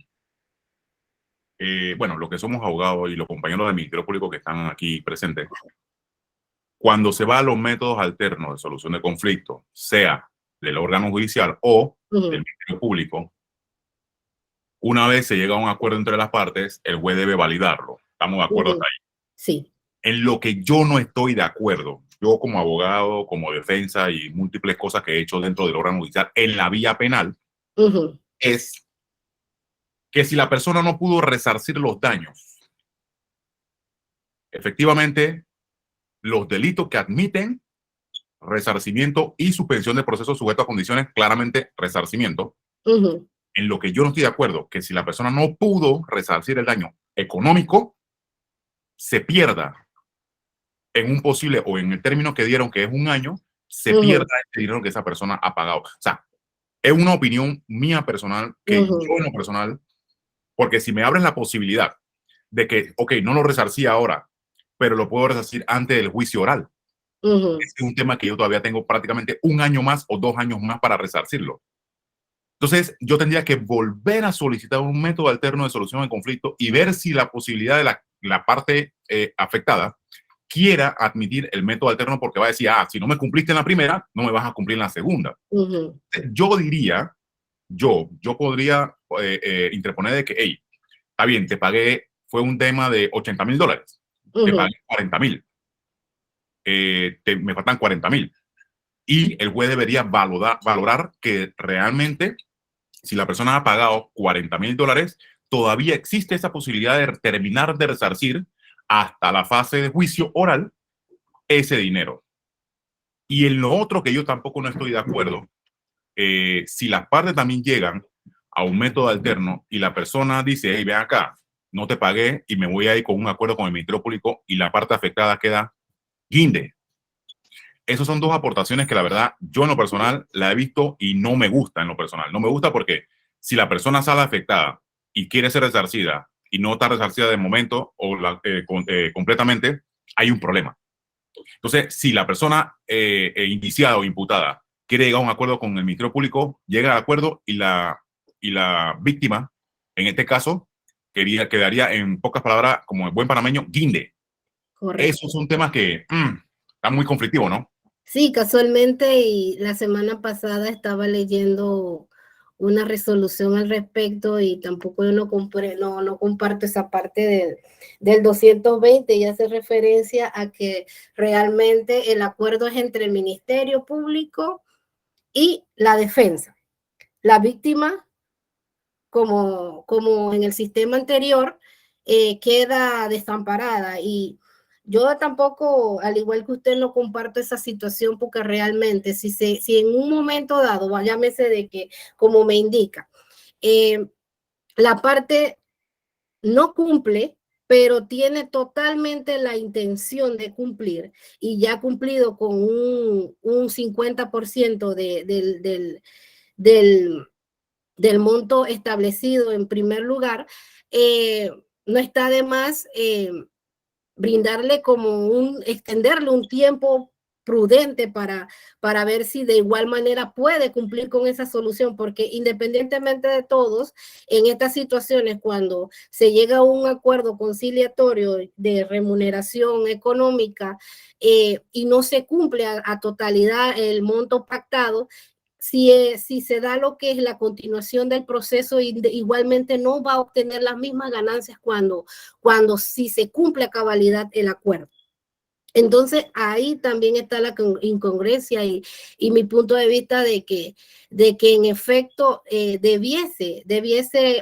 bueno, los que somos abogados y los compañeros del Ministerio Público que están aquí presentes, cuando se va a los métodos alternos de solución de conflictos, sea del órgano judicial o del Ministerio Público, una vez se llega a un acuerdo entre las partes, el juez debe validarlo. ¿Estamos de acuerdo hasta ahí? Sí. En lo que yo no estoy de acuerdo, yo como abogado, como defensa y múltiples cosas que he hecho dentro del órgano judicial en la vía penal, es que si la persona no pudo resarcir los daños, efectivamente, los delitos que admiten resarcimiento y suspensión de proceso sujeto a condiciones, claramente resarcimiento. En lo que yo no estoy de acuerdo, que si la persona no pudo resarcir el daño económico, se pierda en un posible, o en el término que dieron, que es un año, se pierda ese dinero que esa persona ha pagado. O sea, es una opinión mía personal, que yo en lo personal, porque si me abres la posibilidad de que, ok, no lo resarcí ahora, pero lo puedo resarcir antes del juicio oral. Es un tema que yo todavía tengo prácticamente un año más o 2 años más para resarcirlo. Entonces, yo tendría que volver a solicitar un método alterno de solución de conflicto y ver si la posibilidad de la parte afectada quiera admitir el método alterno, porque va a decir, si no me cumpliste en la primera, no me vas a cumplir en la segunda. Yo diría, yo podría interponer de que, hey, está bien, te pagué, fue un tema de $80,000, te pagué 40,000, me faltan 40,000. Y el juez debería valorar que realmente, si la persona ha pagado $40,000, todavía existe esa posibilidad de terminar de resarcir hasta la fase de juicio oral ese dinero. Y en lo otro que yo tampoco no estoy de acuerdo, si las partes también llegan a un método alterno y la persona dice, hey, ven acá, no te pagué y me voy a ir con un acuerdo con el Ministerio Público, y la parte afectada queda guinde. Esas son 2 aportaciones que la verdad yo en lo personal la he visto y no me gusta en lo personal. No me gusta porque si la persona sale afectada y quiere ser resarcida y no está resarcida de momento o completamente, hay un problema. Entonces, si la persona indiciada o imputada quiere llegar a un acuerdo con el Ministerio Público, llega al acuerdo y la víctima, en este caso, quedaría en pocas palabras, como el buen panameño, guinde. Correcto. Esos son temas que están muy conflictivos, ¿no? Sí, casualmente, y la semana pasada estaba leyendo una resolución al respecto y tampoco yo no comparto esa parte del 220 y hace referencia a que realmente el acuerdo es entre el Ministerio Público y la defensa. La víctima, como en el sistema anterior, queda desamparada y yo tampoco, al igual que usted, no comparto esa situación porque realmente si en un momento dado, llámese de que, como me indica, la parte no cumple, pero tiene totalmente la intención de cumplir y ya ha cumplido con un 50% del monto establecido en primer lugar, no está de más brindarle extenderle un tiempo prudente para ver si de igual manera puede cumplir con esa solución, porque independientemente de todos, en estas situaciones, cuando se llega a un acuerdo conciliatorio de remuneración económica y no se cumple a totalidad el monto pactado, si se da lo que es la continuación del proceso, igualmente no va a obtener las mismas ganancias cuando si se cumple a cabalidad el acuerdo. Entonces, ahí también está la incongruencia y mi punto de vista de que en efecto debiese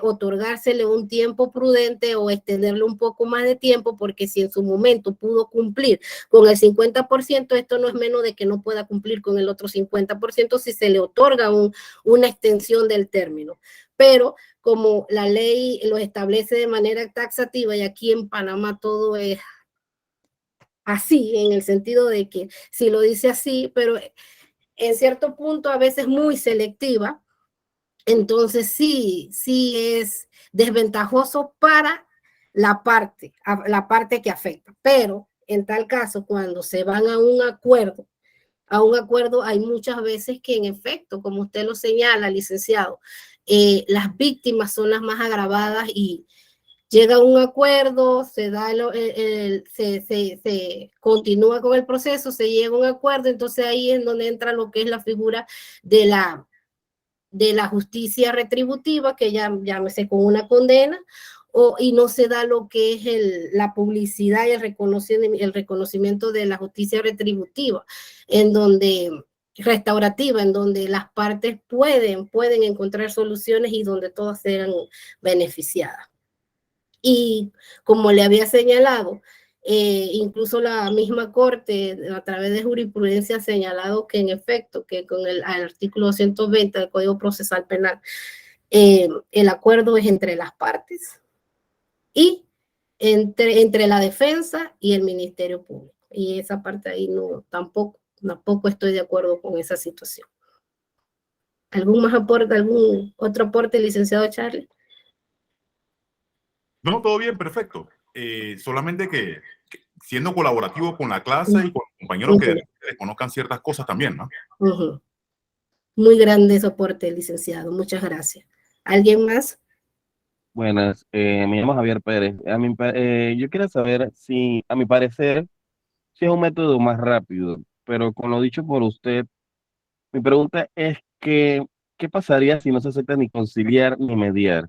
otorgársele un tiempo prudente o extenderle un poco más de tiempo, porque si en su momento pudo cumplir con el 50%, esto no es menos de que no pueda cumplir con el otro 50% si se le otorga una extensión del término. Pero como la ley lo establece de manera taxativa y aquí en Panamá todo es así, en el sentido de que si lo dice así, pero en cierto punto a veces muy selectiva, entonces sí es desventajoso para la parte que afecta. Pero en tal caso, cuando se van a un acuerdo hay muchas veces que en efecto, como usted lo señala, licenciado, las víctimas son las más agravadas y llega a un acuerdo, se continúa con el proceso, se llega a un acuerdo, entonces ahí es donde entra lo que es la figura de la justicia retributiva, que llámese con una condena, y no se da lo que es la publicidad y el reconocimiento de la justicia retributiva, restaurativa, en donde las partes pueden encontrar soluciones y donde todas sean beneficiadas. Y como le había señalado, incluso la misma Corte, a través de jurisprudencia, ha señalado que en efecto, que con el artículo 120 del Código Procesal Penal, el acuerdo es entre las partes y entre la defensa y el Ministerio Público. Y esa parte ahí tampoco estoy de acuerdo con esa situación. ¿Algún otro aporte, licenciado Charlie? No, todo bien, perfecto. Solamente que siendo colaborativo con la clase y con los compañeros que desconozcan ciertas cosas también, ¿no? Muy grande soporte, licenciado. Muchas gracias. ¿Alguien más? Buenas, me llamo Javier Pérez. Yo quiero saber si, a mi parecer, si es un método más rápido, pero con lo dicho por usted, mi pregunta es que, ¿qué pasaría si no se acepta ni conciliar ni mediar?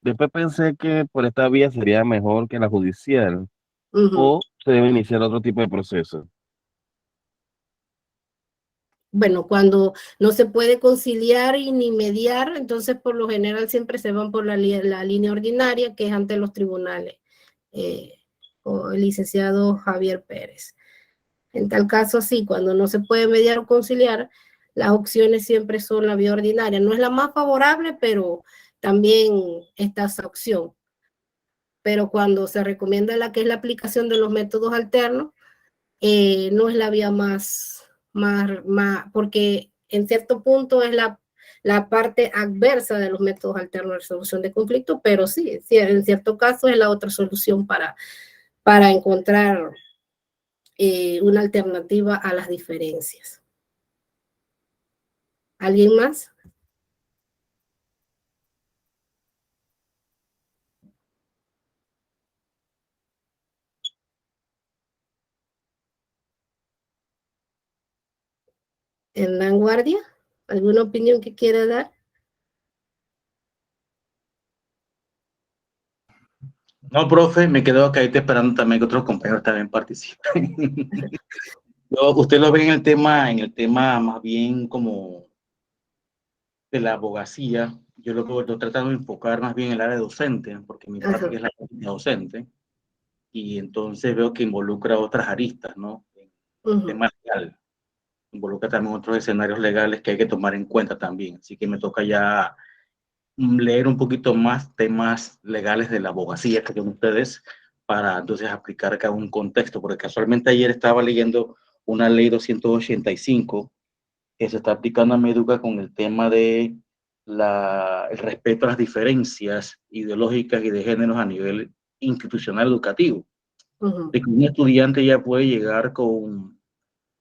Después pensé que por esta vía sería mejor que la judicial, o se debe iniciar otro tipo de proceso. Bueno, cuando no se puede conciliar y ni mediar, entonces por lo general siempre se van por la línea ordinaria, que es ante los tribunales, o el licenciado Javier Pérez. En tal caso, sí, cuando no se puede mediar o conciliar, las opciones siempre son la vía ordinaria. No es la más favorable, pero también está esa opción. Pero cuando se recomienda la que es la aplicación de los métodos alternos, no es la vía más, porque en cierto punto es la parte adversa de los métodos alternos de resolución de conflicto, pero sí, en cierto caso es la otra solución para encontrar una alternativa a las diferencias. ¿Alguien más? ¿En vanguardia? ¿Alguna opinión que quiera dar? No, profe, me quedo acá esperando también que otros compañeros también participen. Usted lo ve en el tema más bien como de la abogacía. Yo lo tratando de enfocar más bien en el área docente, porque mi práctica es la práctica docente, y entonces veo que involucra otras aristas, ¿no? El tema legal, involucra también otros escenarios legales que hay que tomar en cuenta también. Así que me toca ya leer un poquito más temas legales de la abogacía que tienen ustedes para entonces aplicar acá un contexto, porque casualmente ayer estaba leyendo una ley 285 que se está aplicando a Meduca con el tema de el respeto a las diferencias ideológicas y de géneros a nivel institucional educativo. De que un estudiante ya puede llegar con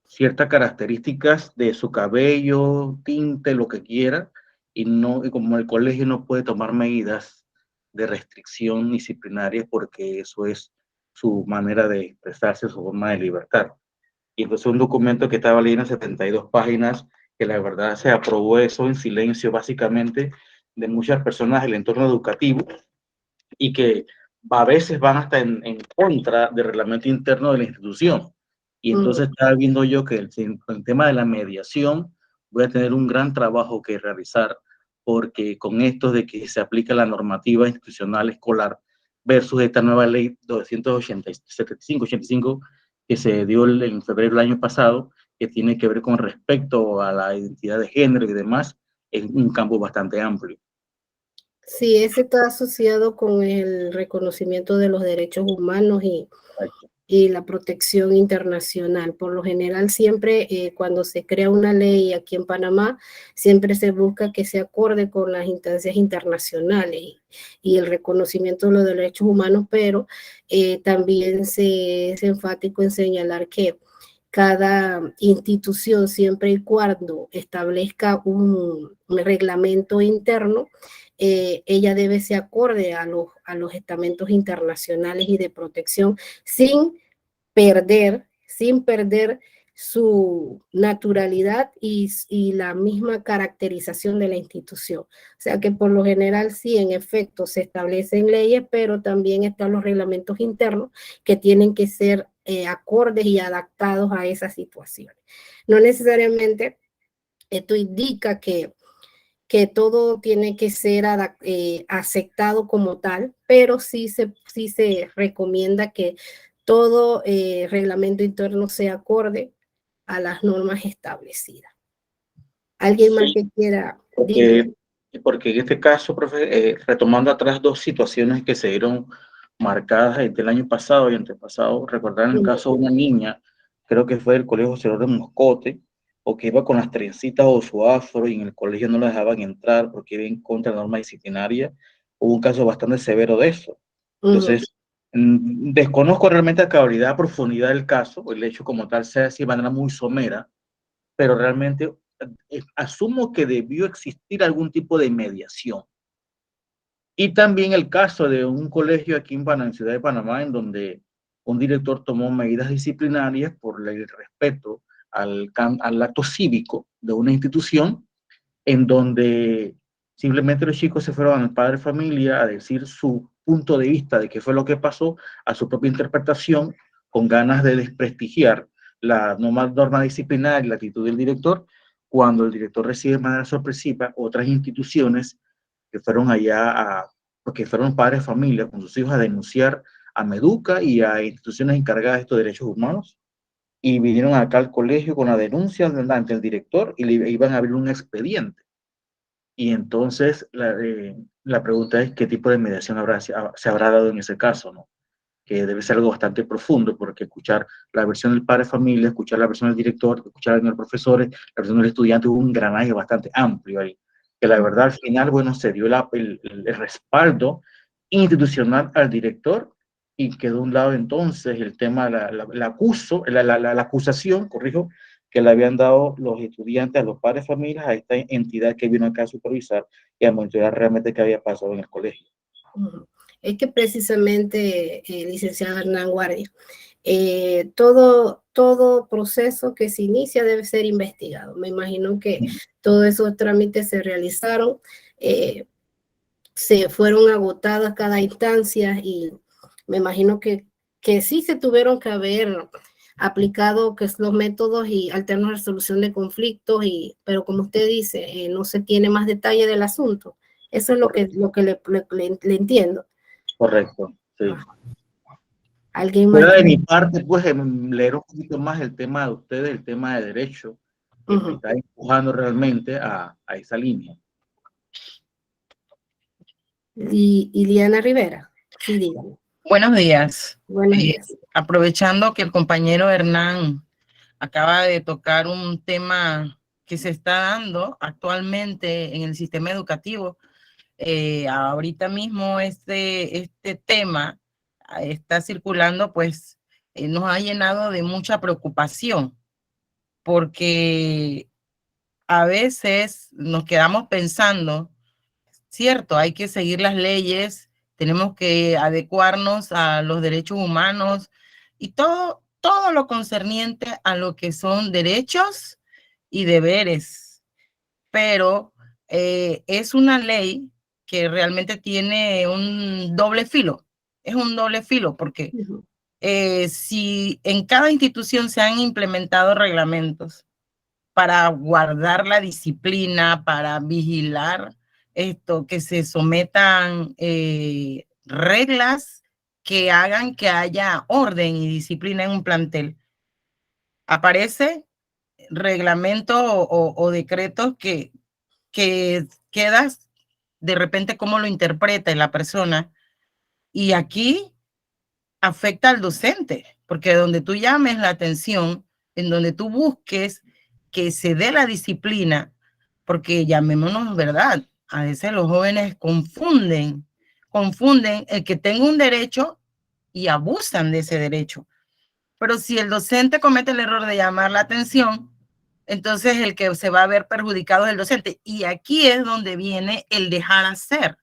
ciertas características de su cabello, tinte, lo que quiera, y como el colegio no puede tomar medidas de restricción disciplinaria porque eso es su manera de expresarse, su forma de libertad. Y entonces un documento que estaba leyendo 72 páginas, que la verdad se aprobó eso en silencio básicamente de muchas personas del entorno educativo y que a veces van hasta en contra del reglamento interno de la institución. Y entonces estaba viendo yo que el tema de la mediación voy a tener un gran trabajo que realizar, porque con esto de que se aplica la normativa institucional escolar versus esta nueva ley 285 que se dio en febrero del año pasado, que tiene que ver con respecto a la identidad de género y demás, es un campo bastante amplio. Sí, ese está asociado con el reconocimiento de los derechos humanos y la protección internacional. Por lo general, siempre cuando se crea una ley aquí en Panamá, siempre se busca que se acorde con las instancias internacionales y el reconocimiento de los derechos humanos, pero también es enfático en señalar que cada institución, siempre y cuando establezca un reglamento interno, ella debe ser acorde a los estamentos internacionales y de protección sin perder su naturalidad y la misma caracterización de la institución. O sea que por lo general sí, en efecto, se establecen leyes, pero también están los reglamentos internos que tienen que ser acordes y adaptados a esas situaciones. No necesariamente esto indica que todo tiene que ser aceptado como tal, pero sí se recomienda que todo reglamento interno sea acorde a las normas establecidas. ¿Alguien más que quiera? Porque en este caso, profe, retomando atrás dos situaciones que se dieron marcadas entre el año pasado y antepasado, recordar el caso de una niña, creo que fue del Colegio Cerro de Moscote, o que iba con las trencitas o su afro y en el colegio no la dejaban entrar porque iba en contra de la norma disciplinaria. Hubo un caso bastante severo de eso. Entonces, desconozco realmente a cabalidad, a profundidad del caso, el hecho como tal sea así de manera muy somera, pero realmente asumo que debió existir algún tipo de mediación. Y también el caso de un colegio aquí en Ciudad de Panamá, en donde un director tomó medidas disciplinarias por el respeto al acto cívico de una institución, en donde simplemente los chicos se fueron al padre de familia a decir su punto de vista de qué fue lo que pasó, a su propia interpretación, con ganas de desprestigiar la norma disciplinaria y la actitud del director, cuando el director recibe de manera sorpresiva otras instituciones que fueron allá porque fueron padres de familia con sus hijos a denunciar a Meduca y a instituciones encargadas de estos derechos humanos, y vinieron acá al colegio con la denuncia ante el director y le iban a abrir un expediente. Y entonces la pregunta es qué tipo de mediación se habrá dado en ese caso, ¿no? Que debe ser algo bastante profundo, porque escuchar la versión del padre de familia, escuchar la versión del director, escuchar a los profesores, la versión del estudiante, hubo un granaje bastante amplio ahí, que la verdad al final, bueno, se dio el respaldo institucional al director y quedó a un lado entonces el tema, la acusación, corrijo, que le habían dado los estudiantes a los padres de familia, a esta entidad que vino acá a supervisar y a monitorear realmente qué había pasado en el colegio. Es que precisamente, licenciado Hernán Guardia, todo proceso que se inicia debe ser investigado. Me imagino que todos esos trámites se realizaron, se fueron agotadas cada instancia y me imagino que sí se tuvieron que haber aplicado que es los métodos y alternos de resolución de conflictos, pero como usted dice, no se tiene más detalle del asunto. Eso es lo que le entiendo. Correcto, sí. ¿Alguien más? Pero de mi parte, pues, leer un poquito más el tema de ustedes, el tema de derecho, que me está empujando realmente a esa línea. Y Liana Rivera, sí, dígame. Buenos días. Buenos días. Aprovechando que el compañero Hernán acaba de tocar un tema que se está dando actualmente en el sistema educativo, ahorita mismo este tema está circulando, pues nos ha llenado de mucha preocupación, porque a veces nos quedamos pensando, cierto, hay que seguir las leyes, tenemos que adecuarnos a los derechos humanos y todo lo concerniente a lo que son derechos y deberes, pero es una ley que realmente tiene un doble filo, es un doble filo porque si en cada institución se han implementado reglamentos para guardar la disciplina, para vigilar esto, que se sometan reglas que hagan que haya orden y disciplina en un plantel. Aparece reglamento o decretos que quedas de repente cómo lo interpreta la persona, y aquí afecta al docente, porque donde tú llames la atención, en donde tú busques que se dé la disciplina, porque llamémonos verdad, a veces los jóvenes confunden el que tenga un derecho y abusan de ese derecho. Pero si el docente comete el error de llamar la atención, entonces el que se va a ver perjudicado es el docente. Y aquí es donde viene el dejar hacer,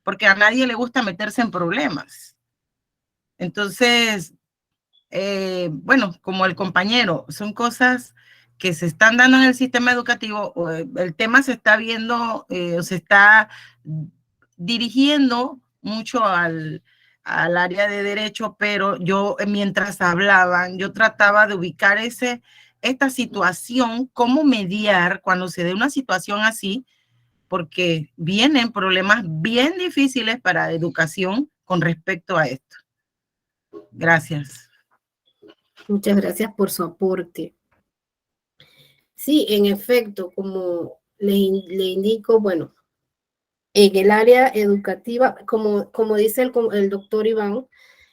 porque a nadie le gusta meterse en problemas. Entonces, bueno, como el compañero, son cosas que se están dando en el sistema educativo. El tema se está viendo, se está dirigiendo mucho al área de derecho, pero yo mientras hablaban, yo trataba de ubicar esta situación, cómo mediar cuando se dé una situación así, porque vienen problemas bien difíciles para educación con respecto a esto. Gracias. Muchas gracias por su aporte. Sí, en efecto, como le indico, bueno, en el área educativa, como dice el doctor Iván,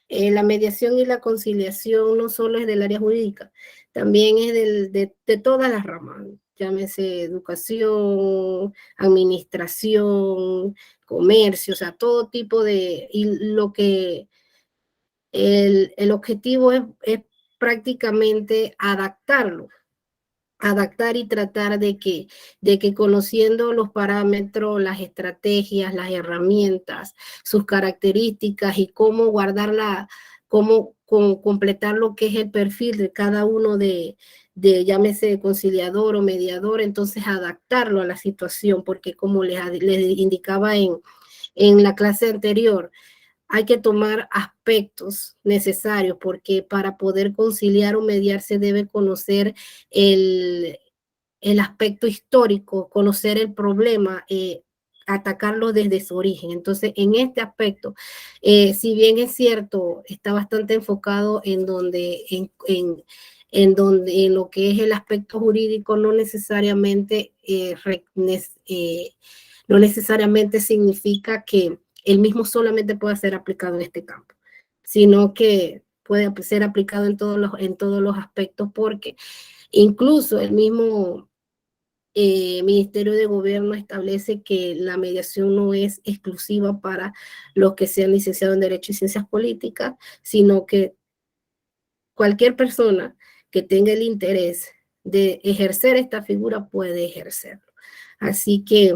la mediación y la conciliación no solo es del área jurídica, también es de todas las ramas, llámese educación, administración, comercio, o sea, todo tipo y lo que el objetivo es prácticamente adaptar y tratar de que conociendo los parámetros, las estrategias, las herramientas, sus características y cómo guardarla, cómo completar lo que es el perfil de cada uno de llámese conciliador o mediador, entonces adaptarlo a la situación, porque como les indicaba en la clase anterior, hay que tomar aspectos necesarios, porque para poder conciliar o mediar se debe conocer el aspecto histórico, conocer el problema, atacarlo desde su origen. Entonces, en este aspecto, si bien es cierto, está bastante enfocado en lo que es el aspecto jurídico, no necesariamente significa que el mismo solamente puede ser aplicado en este campo, sino que puede ser aplicado en todos los aspectos, porque incluso el mismo Ministerio de Gobierno establece que la mediación no es exclusiva para los que sean licenciados en Derecho y Ciencias Políticas, sino que cualquier persona que tenga el interés de ejercer esta figura puede ejercerlo. Así que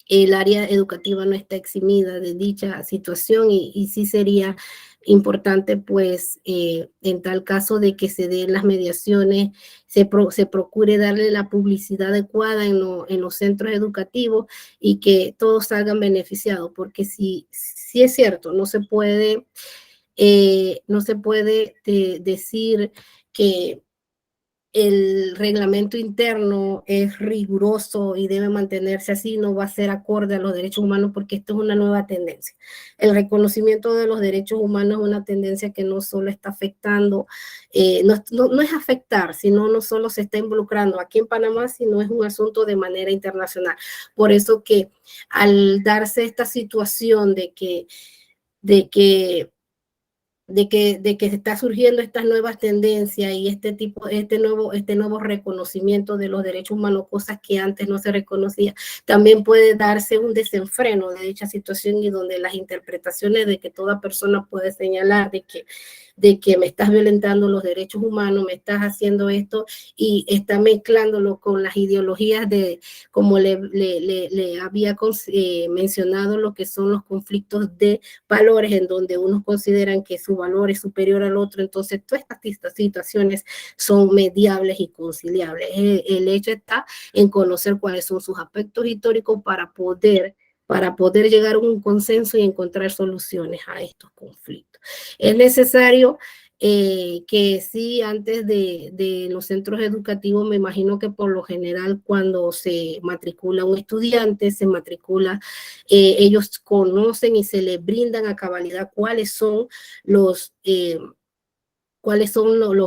el área educativa no está eximida de dicha situación y sí sería importante, pues, en tal caso de que se den las mediaciones, se procure darle la publicidad adecuada en los centros educativos y que todos salgan beneficiados, porque si es cierto, no se puede no se puede decir que el reglamento interno es riguroso y debe mantenerse así, no va a ser acorde a los derechos humanos, porque esto es una nueva tendencia. El reconocimiento de los derechos humanos es una tendencia que no solo está afectando, no es afectar, sino no solo se está involucrando aquí en Panamá, sino es un asunto de manera internacional. Por eso que al darse esta situación de que se está surgiendo estas nuevas tendencias y este nuevo reconocimiento de los derechos humanos, cosas que antes no se reconocía, también puede darse un desenfreno de dicha situación, y donde las interpretaciones de que toda persona puede señalar de que me estás violentando los derechos humanos, me estás haciendo esto, y está mezclándolo con las ideologías de, como le había mencionado, lo que son los conflictos de valores, en donde unos consideran que su valor es superior al otro. Entonces todas estas situaciones son mediables y conciliables. El hecho está en conocer cuáles son sus aspectos históricos para poder llegar a un consenso y encontrar soluciones a estos conflictos. Es necesario que sí, antes de los centros educativos, me imagino que por lo general cuando se matricula un estudiante, ellos conocen y se les brindan a cabalidad cuáles son los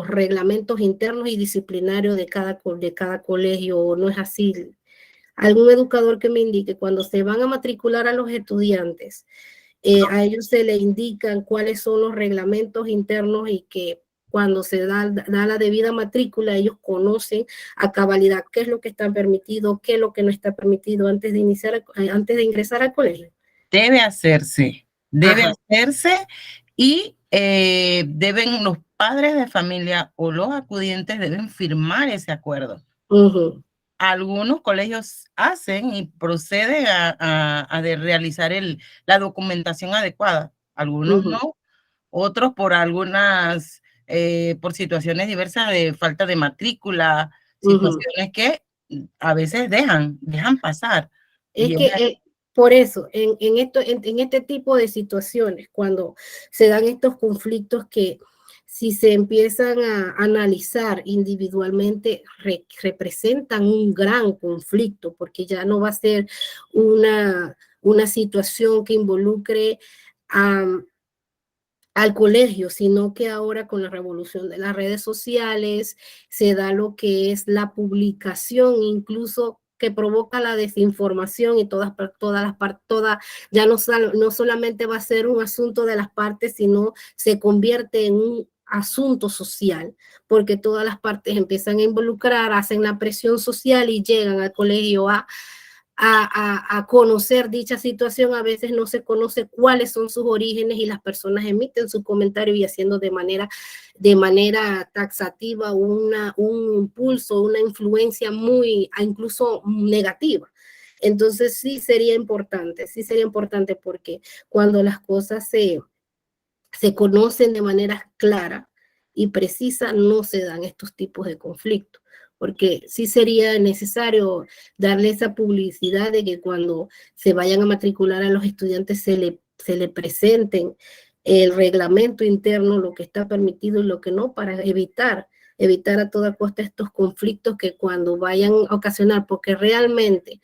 reglamentos internos y disciplinarios de cada colegio, o no es así. Algún educador que me indique, cuando se van a matricular a los estudiantes, a ellos se les indican cuáles son los reglamentos internos, y que cuando se da la debida matrícula, ellos conocen a cabalidad qué es lo que está permitido, qué es lo que no está permitido antes de ingresar al colegio. Debe hacerse y deben los padres de familia o los acudientes deben firmar ese acuerdo. Algunos colegios hacen y proceden a realizar la documentación adecuada. Algunos no, otros por por situaciones diversas de falta de matrícula, situaciones que a veces dejan pasar. Por eso, en este tipo de situaciones, cuando se dan estos conflictos, que si se empiezan a analizar individualmente, representan un gran conflicto, porque ya no va a ser una situación que involucre al colegio, sino que ahora con la revolución de las redes sociales se da lo que es la publicación, incluso que provoca la desinformación, y ya no solamente va a ser un asunto de las partes, sino se convierte en un asunto social, porque todas las partes empiezan a involucrar, hacen la presión social y llegan al colegio a conocer dicha situación. A veces no se conoce cuáles son sus orígenes, y las personas emiten sus comentarios y haciendo de manera taxativa un impulso, una influencia incluso negativa. Entonces sí sería importante, porque cuando las cosas se conocen de manera clara y precisa, no se dan estos tipos de conflictos. Porque sí sería necesario darle esa publicidad de que cuando se vayan a matricular a los estudiantes se le presenten el reglamento interno, lo que está permitido y lo que no, para evitar a toda costa estos conflictos que cuando vayan a ocasionar, porque realmente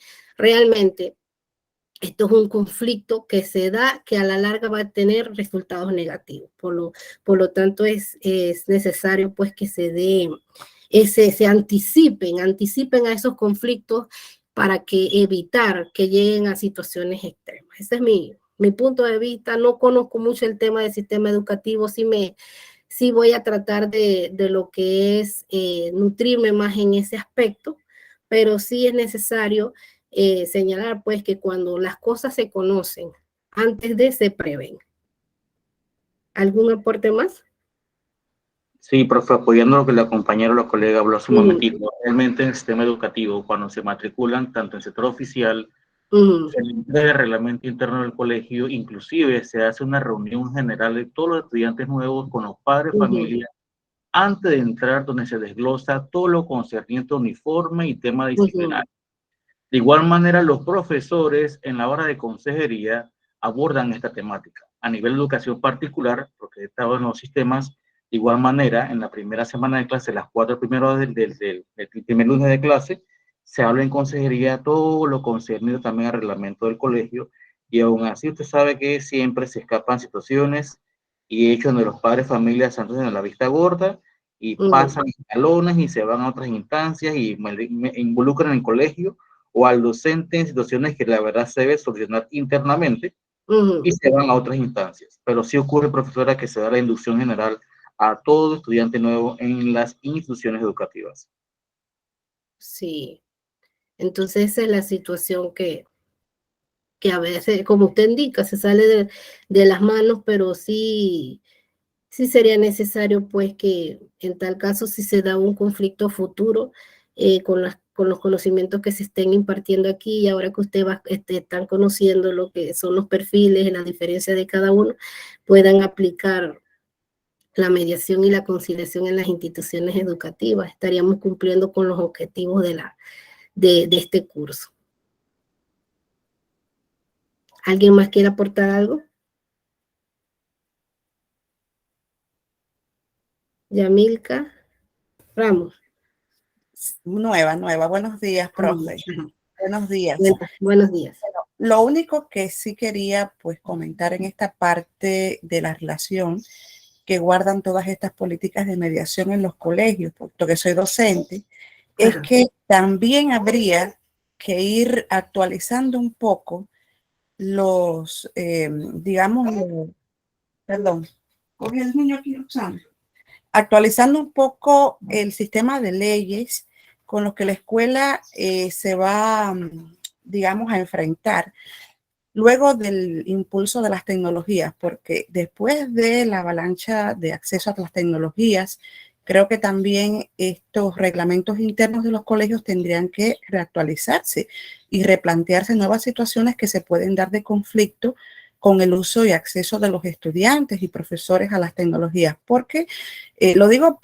esto es un conflicto que se da, que a la larga va a tener resultados negativos. Por lo tanto, es necesario pues que se anticipen a esos conflictos, para evitar que lleguen a situaciones extremas. Ese es mi punto de vista. No conozco mucho el tema del sistema educativo, sí voy a tratar de lo que es nutrirme más en ese aspecto, pero sí es necesario señalar pues que cuando las cosas se conocen, antes se prevén. ¿Algún aporte más? Sí, profe, apoyando lo que la compañera o la colega habló hace un momentito, realmente en el sistema educativo, cuando se matriculan, tanto en el sector oficial, se le entrega el reglamento interno del colegio, inclusive se hace una reunión general de todos los estudiantes nuevos con los padres de familia, antes de entrar, donde se desglosa todo lo concerniente a uniforme y tema disciplinario. De igual manera, los profesores, en la hora de consejería, abordan esta temática. A nivel de educación particular, porque he estado en los sistemas, de igual manera, en la primera semana de clase, las 4 primeros del primer lunes de clase, se habla en consejería todo lo concernido también al reglamento del colegio, y aún así usted sabe que siempre se escapan situaciones y hechos donde los padres, familias, están en la vista gorda y pasan escalones y se van a otras instancias y me involucran en el colegio o al docente en situaciones que la verdad se debe solucionar internamente y se van a otras instancias. Pero sí ocurre, profesora, que se da la inducción general a todo estudiante nuevo en las instituciones educativas. Sí, entonces esa es la situación que a veces, como usted indica, se sale de las manos, pero sí sería necesario, pues, que en tal caso, si se da un conflicto futuro con los conocimientos que se estén impartiendo aquí, y ahora que usted están conociendo lo que son los perfiles y la diferencia de cada uno, puedan aplicar la mediación y la conciliación en las instituciones educativas. Estaríamos cumpliendo con los objetivos de este curso. ¿Alguien más quiere aportar algo? Yamilka Ramos. Nueva. Buenos días, profe. Buenos días. Buenos días. Bueno, lo único que sí quería pues comentar en esta parte de la relación que guardan todas estas políticas de mediación en los colegios, puesto que soy docente, es que también habría que ir actualizando un poco los, actualizando un poco el sistema de leyes con los que la escuela se va, digamos, a enfrentar luego del impulso de las tecnologías, porque después de la avalancha de acceso a las tecnologías, creo que también estos reglamentos internos de los colegios tendrían que reactualizarse y replantearse nuevas situaciones que se pueden dar de conflicto con el uso y acceso de los estudiantes y profesores a las tecnologías. Porque lo digo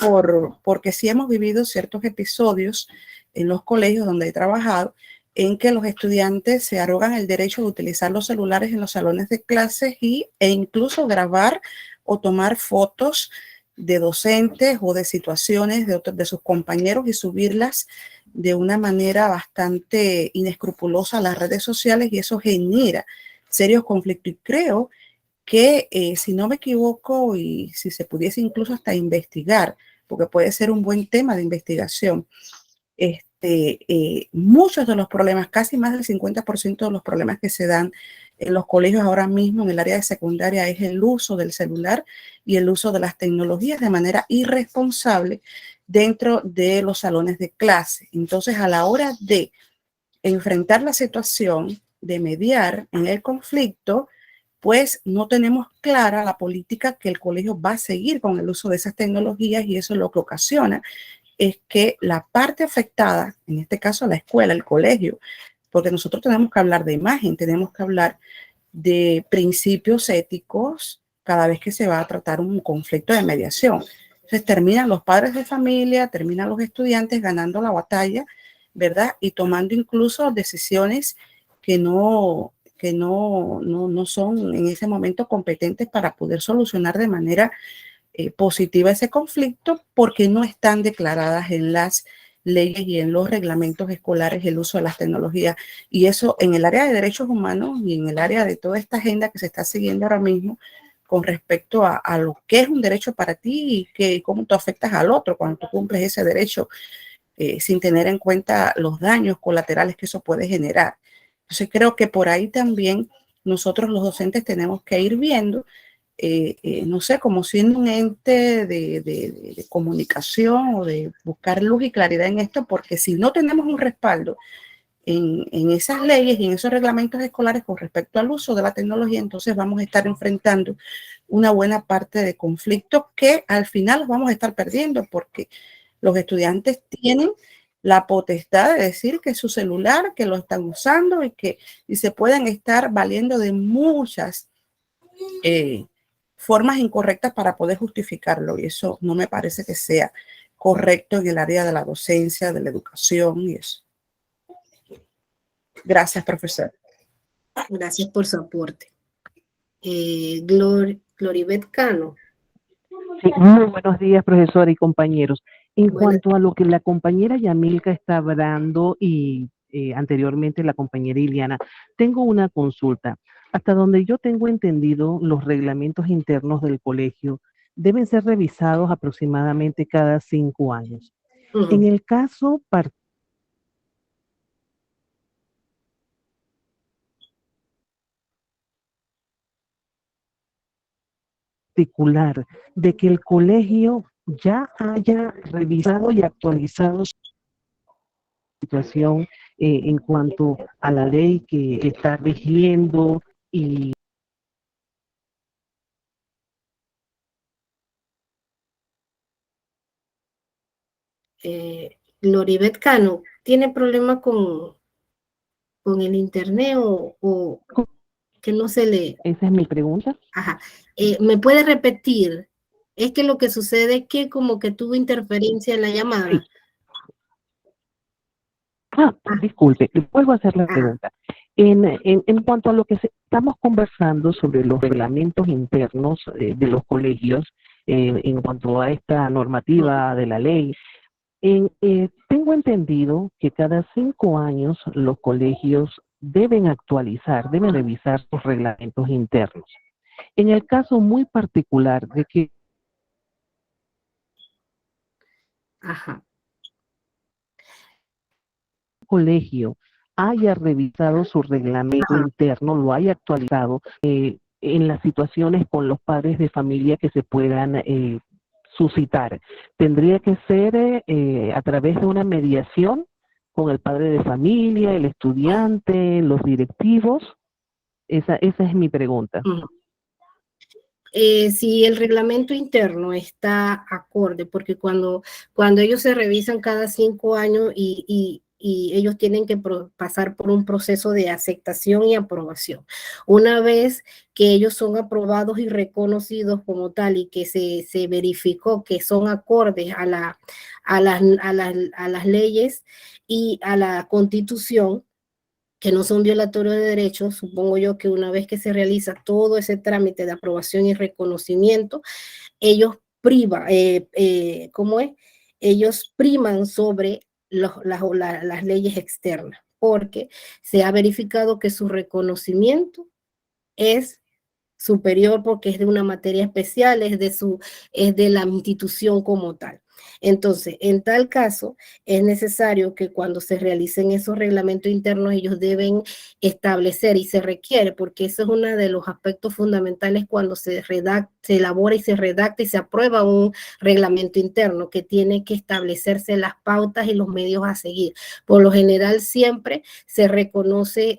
porque sí hemos vivido ciertos episodios en los colegios donde he trabajado en que los estudiantes se arrogan el derecho de utilizar los celulares en los salones de clases e incluso grabar o tomar fotos de docentes o de situaciones de sus compañeros y subirlas de una manera bastante inescrupulosa a las redes sociales, y eso genera serios conflictos. Y creo que, si no me equivoco, y si se pudiese incluso hasta investigar, porque puede ser un buen tema de investigación, muchos de los problemas, casi más del 50% de los problemas que se dan en los colegios ahora mismo en el área de secundaria es el uso del celular y el uso de las tecnologías de manera irresponsable dentro de los salones de clase. Entonces, a la hora de enfrentar la situación, de mediar en el conflicto, pues no tenemos clara la política que el colegio va a seguir con el uso de esas tecnologías, y eso es lo que ocasiona es que la parte afectada, en este caso la escuela, el colegio, porque nosotros tenemos que hablar de imagen, tenemos que hablar de principios éticos cada vez que se va a tratar un conflicto de mediación. Entonces terminan los padres de familia, terminan los estudiantes ganando la batalla, ¿verdad? Y tomando incluso decisiones que no son en ese momento competentes para poder solucionar de manera positiva ese conflicto, porque no están declaradas en las leyes y en los reglamentos escolares el uso de las tecnologías. Y eso en el área de derechos humanos y en el área de toda esta agenda que se está siguiendo ahora mismo con respecto a lo que es un derecho para ti y cómo tú afectas al otro cuando tú cumples ese derecho sin tener en cuenta los daños colaterales que eso puede generar. Entonces creo que por ahí también nosotros los docentes tenemos que ir viendo, no sé, como siendo un ente de comunicación o de buscar luz y claridad en esto, porque si no tenemos un respaldo en esas leyes y en esos reglamentos escolares con respecto al uso de la tecnología, entonces vamos a estar enfrentando una buena parte de conflictos que al final los vamos a estar perdiendo, porque los estudiantes tienen la potestad de decir que es su celular, que lo están usando y se pueden estar valiendo de muchas formas incorrectas para poder justificarlo, y eso no me parece que sea correcto en el área de la docencia, de la educación y eso. Gracias, profesor. Gracias por su aporte. Gloribet Cano. Sí, muy buenos días, profesora y compañeros. En Buenas. cuanto a lo que la compañera Yamilka está hablando y anteriormente la compañera Iliana, tengo una consulta. Hasta donde yo tengo entendido, los reglamentos internos del colegio deben ser revisados aproximadamente cada 5 años. En el caso particular de que el colegio ya haya revisado y actualizado su situación en cuanto a la ley que está rigiendo y Gloribet Cano, ¿tiene problema con el internet o que no se le... Esa es mi pregunta. Ajá. ¿Me puede repetir? Es que lo que sucede es que como que tuvo interferencia en la llamada. Sí. Disculpe, vuelvo a hacer la pregunta. En cuanto a lo que estamos conversando sobre los reglamentos internos de los colegios, en cuanto a esta normativa de la ley, tengo entendido que cada 5 años los colegios deben actualizar, deben revisar sus reglamentos internos. En el caso muy particular de que el colegio haya revisado su reglamento interno, lo haya actualizado en las situaciones con los padres de familia que se puedan suscitar. Tendría que ser a través de una mediación con el padre de familia, el estudiante, los directivos. Esa es mi pregunta. Si el reglamento interno está acorde, porque cuando ellos se revisan cada 5 años y ellos tienen que pasar por un proceso de aceptación y aprobación. Una vez que ellos son aprobados y reconocidos como tal y que se verificó que son acordes a las leyes y a la Constitución, que no son violatorios de derechos, supongo yo que una vez que se realiza todo ese trámite de aprobación y reconocimiento, ellos ellos priman sobre las leyes externas, porque se ha verificado que su reconocimiento es superior porque es de una materia especial, es de la institución como tal. Entonces, en tal caso, es necesario que cuando se realicen esos reglamentos internos, ellos deben establecer, y se requiere, porque eso es uno de los aspectos fundamentales cuando se elabora y se redacta y se aprueba un reglamento interno, que tiene que establecerse las pautas y los medios a seguir. Por lo general, siempre se reconocen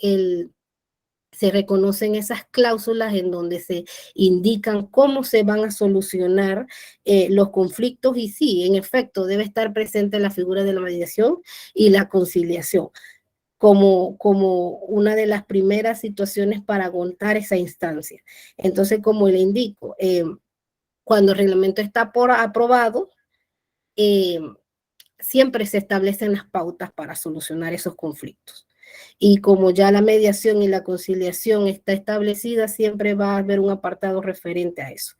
esas cláusulas en donde se indican cómo se van a solucionar los conflictos, y sí, en efecto, debe estar presente la figura de la mediación y la conciliación como una de las primeras situaciones para agotar esa instancia. Entonces, como le indico, cuando el reglamento está aprobado, siempre se establecen las pautas para solucionar esos conflictos. Y como ya la mediación y la conciliación está establecida, siempre va a haber un apartado referente a eso.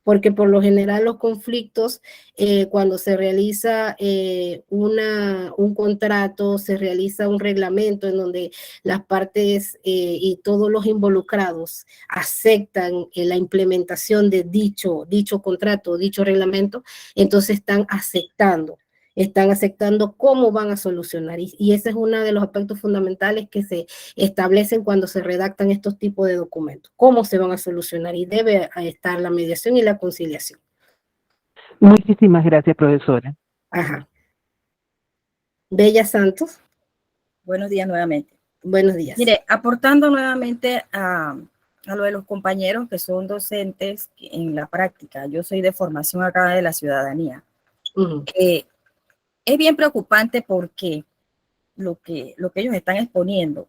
Porque por lo general los conflictos, cuando se realiza un contrato, se realiza un reglamento en donde las partes y todos los involucrados aceptan la implementación de dicho contrato, dicho reglamento, entonces están aceptando cómo van a solucionar. Y ese es uno de los aspectos fundamentales que se establecen cuando se redactan estos tipos de documentos. Cómo se van a solucionar, y debe estar la mediación y la conciliación. Muchísimas gracias, profesora. Ajá. Bella Santos. Buenos días nuevamente. Buenos días. Mire, aportando nuevamente a lo de los compañeros que son docentes en la práctica. Yo soy de formación acá de la ciudadanía. Es bien preocupante porque lo que ellos están exponiendo,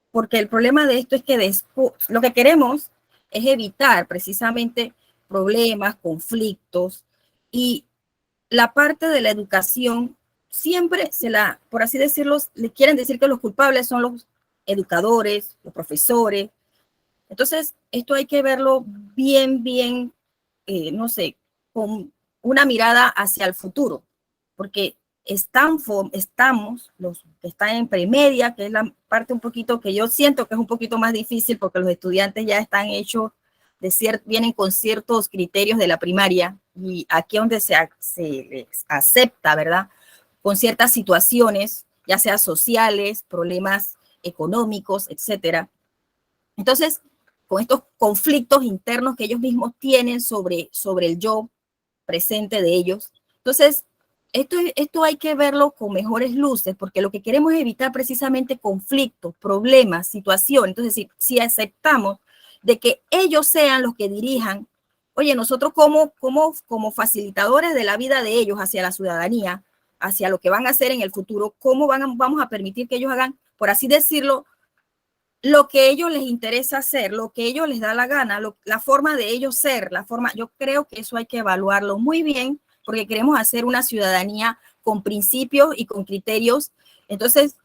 porque el problema de esto es que después, lo que queremos es evitar precisamente problemas, conflictos, y la parte de la educación siempre por así decirlo, le quieren decir que los culpables son los educadores, los profesores, Entonces, esto hay que verlo bien, no sé, con una mirada hacia el futuro, porque estamos, los que están en premedia, que es la parte un poquito que yo siento que es un poquito más difícil, porque los estudiantes ya están hechos, vienen con ciertos criterios de la primaria, y aquí es donde se les acepta, ¿verdad? Con ciertas situaciones, ya sea sociales, problemas económicos, etcétera. Entonces, con estos conflictos internos que ellos mismos tienen sobre el yo presente de ellos. Entonces, esto hay que verlo con mejores luces, porque lo que queremos es evitar precisamente conflictos, problemas, situaciones. Entonces, si aceptamos de que ellos sean los que dirijan, oye, nosotros como facilitadores de la vida de ellos hacia la ciudadanía, hacia lo que van a hacer en el futuro, ¿cómo vamos a permitir que ellos hagan, por así decirlo, lo que a ellos les interesa hacer, lo que a ellos les da la gana, la forma de ellos ser, yo creo que eso hay que evaluarlo muy bien, porque queremos hacer una ciudadanía con principios y con criterios. Entonces,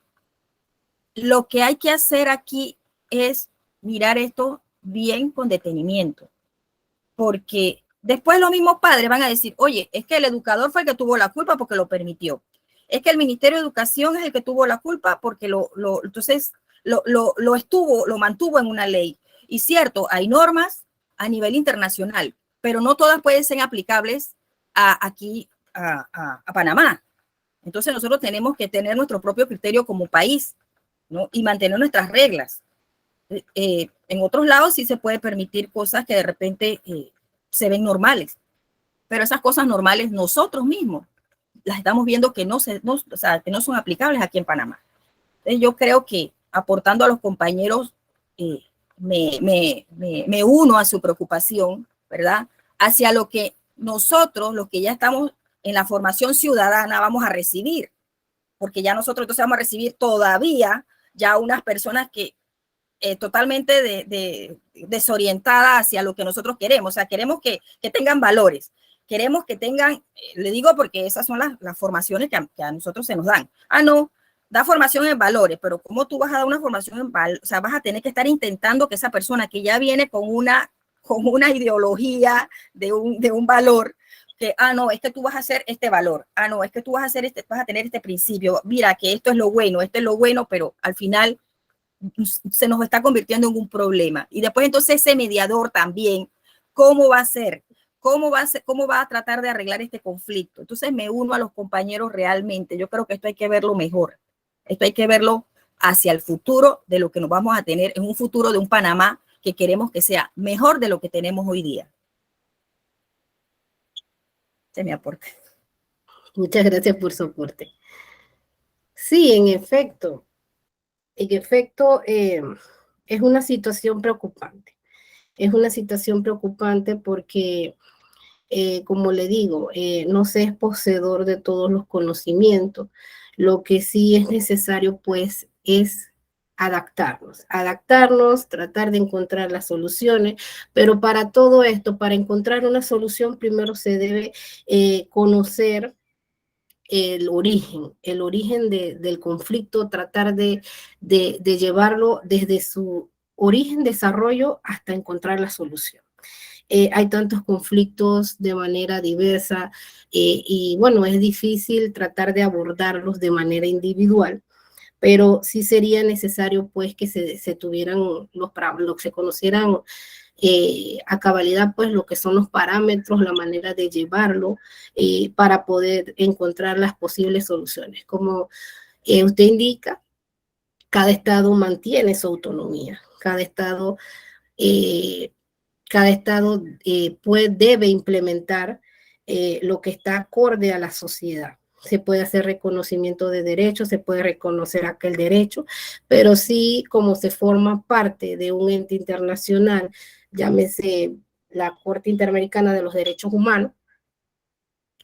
lo que hay que hacer aquí es mirar esto bien con detenimiento, porque después los mismos padres van a decir, oye, es que el educador fue el que tuvo la culpa porque lo permitió. Es que el Ministerio de Educación es el que tuvo la culpa porque entonces lo mantuvo en una ley. Y cierto, hay normas a nivel internacional, pero no todas pueden ser aplicables aquí a Panamá. Entonces nosotros tenemos que tener nuestro propio criterio como país, ¿no? Y mantener nuestras reglas. En otros lados sí se puede permitir cosas que de repente se ven normales, pero esas cosas normales nosotros mismos las estamos viendo que no son aplicables aquí en Panamá. Entonces yo creo que aportando a los compañeros, me uno a su preocupación, ¿verdad? Hacia lo que nosotros, los que ya estamos en la formación ciudadana, vamos a recibir, porque ya nosotros entonces vamos a recibir todavía ya unas personas que totalmente desorientadas hacia lo que nosotros queremos. O sea, queremos que tengan valores, queremos que tengan, le digo porque esas son las formaciones que a nosotros se nos dan. No, da formación en valores, pero ¿cómo tú vas a dar una formación en valores? O sea, vas a tener que estar intentando que esa persona que ya viene con una ideología de un valor, que, no, es que tú vas a hacer este valor, no, es que tú vas a tener este principio, mira, que esto es lo bueno, pero al final se nos está convirtiendo en un problema. Y después entonces ese mediador también, ¿cómo va a ser? ¿Cómo va a tratar de arreglar este conflicto? Entonces me uno a los compañeros realmente. Yo creo que esto hay que verlo mejor. Esto hay que verlo hacia el futuro de lo que nos vamos a tener, en un futuro de un Panamá que queremos que sea mejor de lo que tenemos hoy día. Se me aporta. Muchas gracias por su aporte. Sí, en efecto, es una situación preocupante. Es una situación preocupante porque, como le digo, no se es poseedor de todos los conocimientos. Lo que sí es necesario, pues, es adaptarnos, tratar de encontrar las soluciones, pero para todo esto, para encontrar una solución, primero se debe conocer el origen del conflicto, tratar de llevarlo desde su origen, desarrollo, hasta encontrar la solución. Hay tantos conflictos de manera diversa y bueno, es difícil tratar de abordarlos de manera individual, pero sí sería necesario pues que se tuvieran se conocieran a cabalidad pues lo que son los parámetros, la manera de llevarlo para poder encontrar las posibles soluciones. Como usted indica, cada estado mantiene su autonomía, cada estado debe implementar lo que está acorde a la sociedad. Se puede hacer reconocimiento de derechos, se puede reconocer aquel derecho, pero sí, como se forma parte de un ente internacional, llámese la Corte Interamericana de los Derechos Humanos,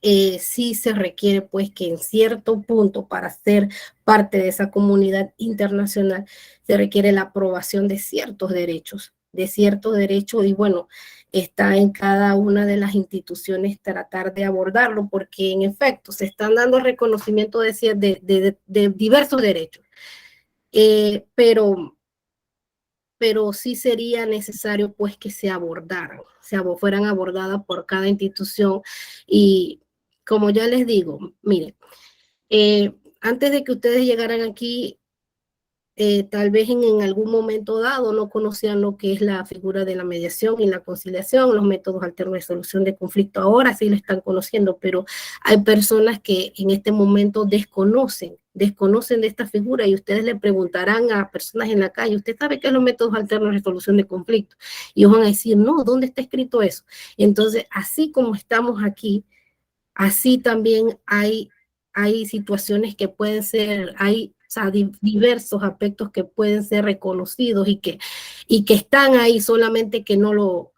sí se requiere pues que en cierto punto, para ser parte de esa comunidad internacional, se requiere la aprobación de ciertos derechos, y bueno, está en cada una de las instituciones tratar de abordarlo, porque en efecto se están dando reconocimiento de diversos derechos, pero pero sí sería necesario pues que se abordaran, fueran abordadas por cada institución. Y como ya les digo, miren, antes de que ustedes llegaran aquí, tal vez en algún momento dado no conocían lo que es la figura de la mediación y la conciliación, los métodos alternos de solución de conflicto. Ahora sí lo están conociendo, pero hay personas que en este momento desconocen de esta figura, y ustedes le preguntarán a personas en la calle, ¿usted sabe qué es los métodos alternos de resolución de conflicto? Y ellos van a decir, no, ¿dónde está escrito eso? Entonces, así como estamos aquí, así también hay situaciones que pueden ser, o sea, diversos aspectos que pueden ser reconocidos y que están ahí, solamente que no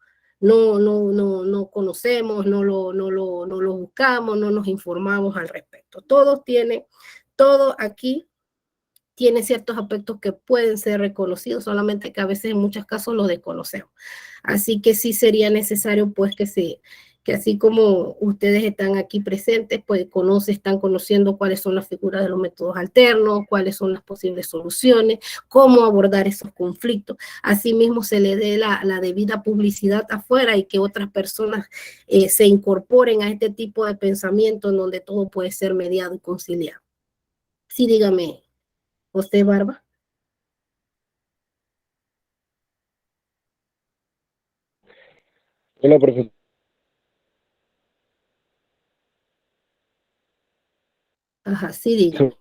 conocemos, no lo buscamos, no nos informamos al respecto. Todo aquí tiene ciertos aspectos que pueden ser reconocidos, solamente que a veces en muchos casos lo desconocemos. Así que sí sería necesario pues que así como ustedes están aquí presentes, pues están conociendo cuáles son las figuras de los métodos alternos, cuáles son las posibles soluciones, cómo abordar esos conflictos. Asimismo se le dé la debida publicidad afuera y que otras personas se incorporen a este tipo de pensamiento en donde todo puede ser mediado y conciliado. Sí, dígame, José Barba. Hola, profesor. Ajá, sí, dígame.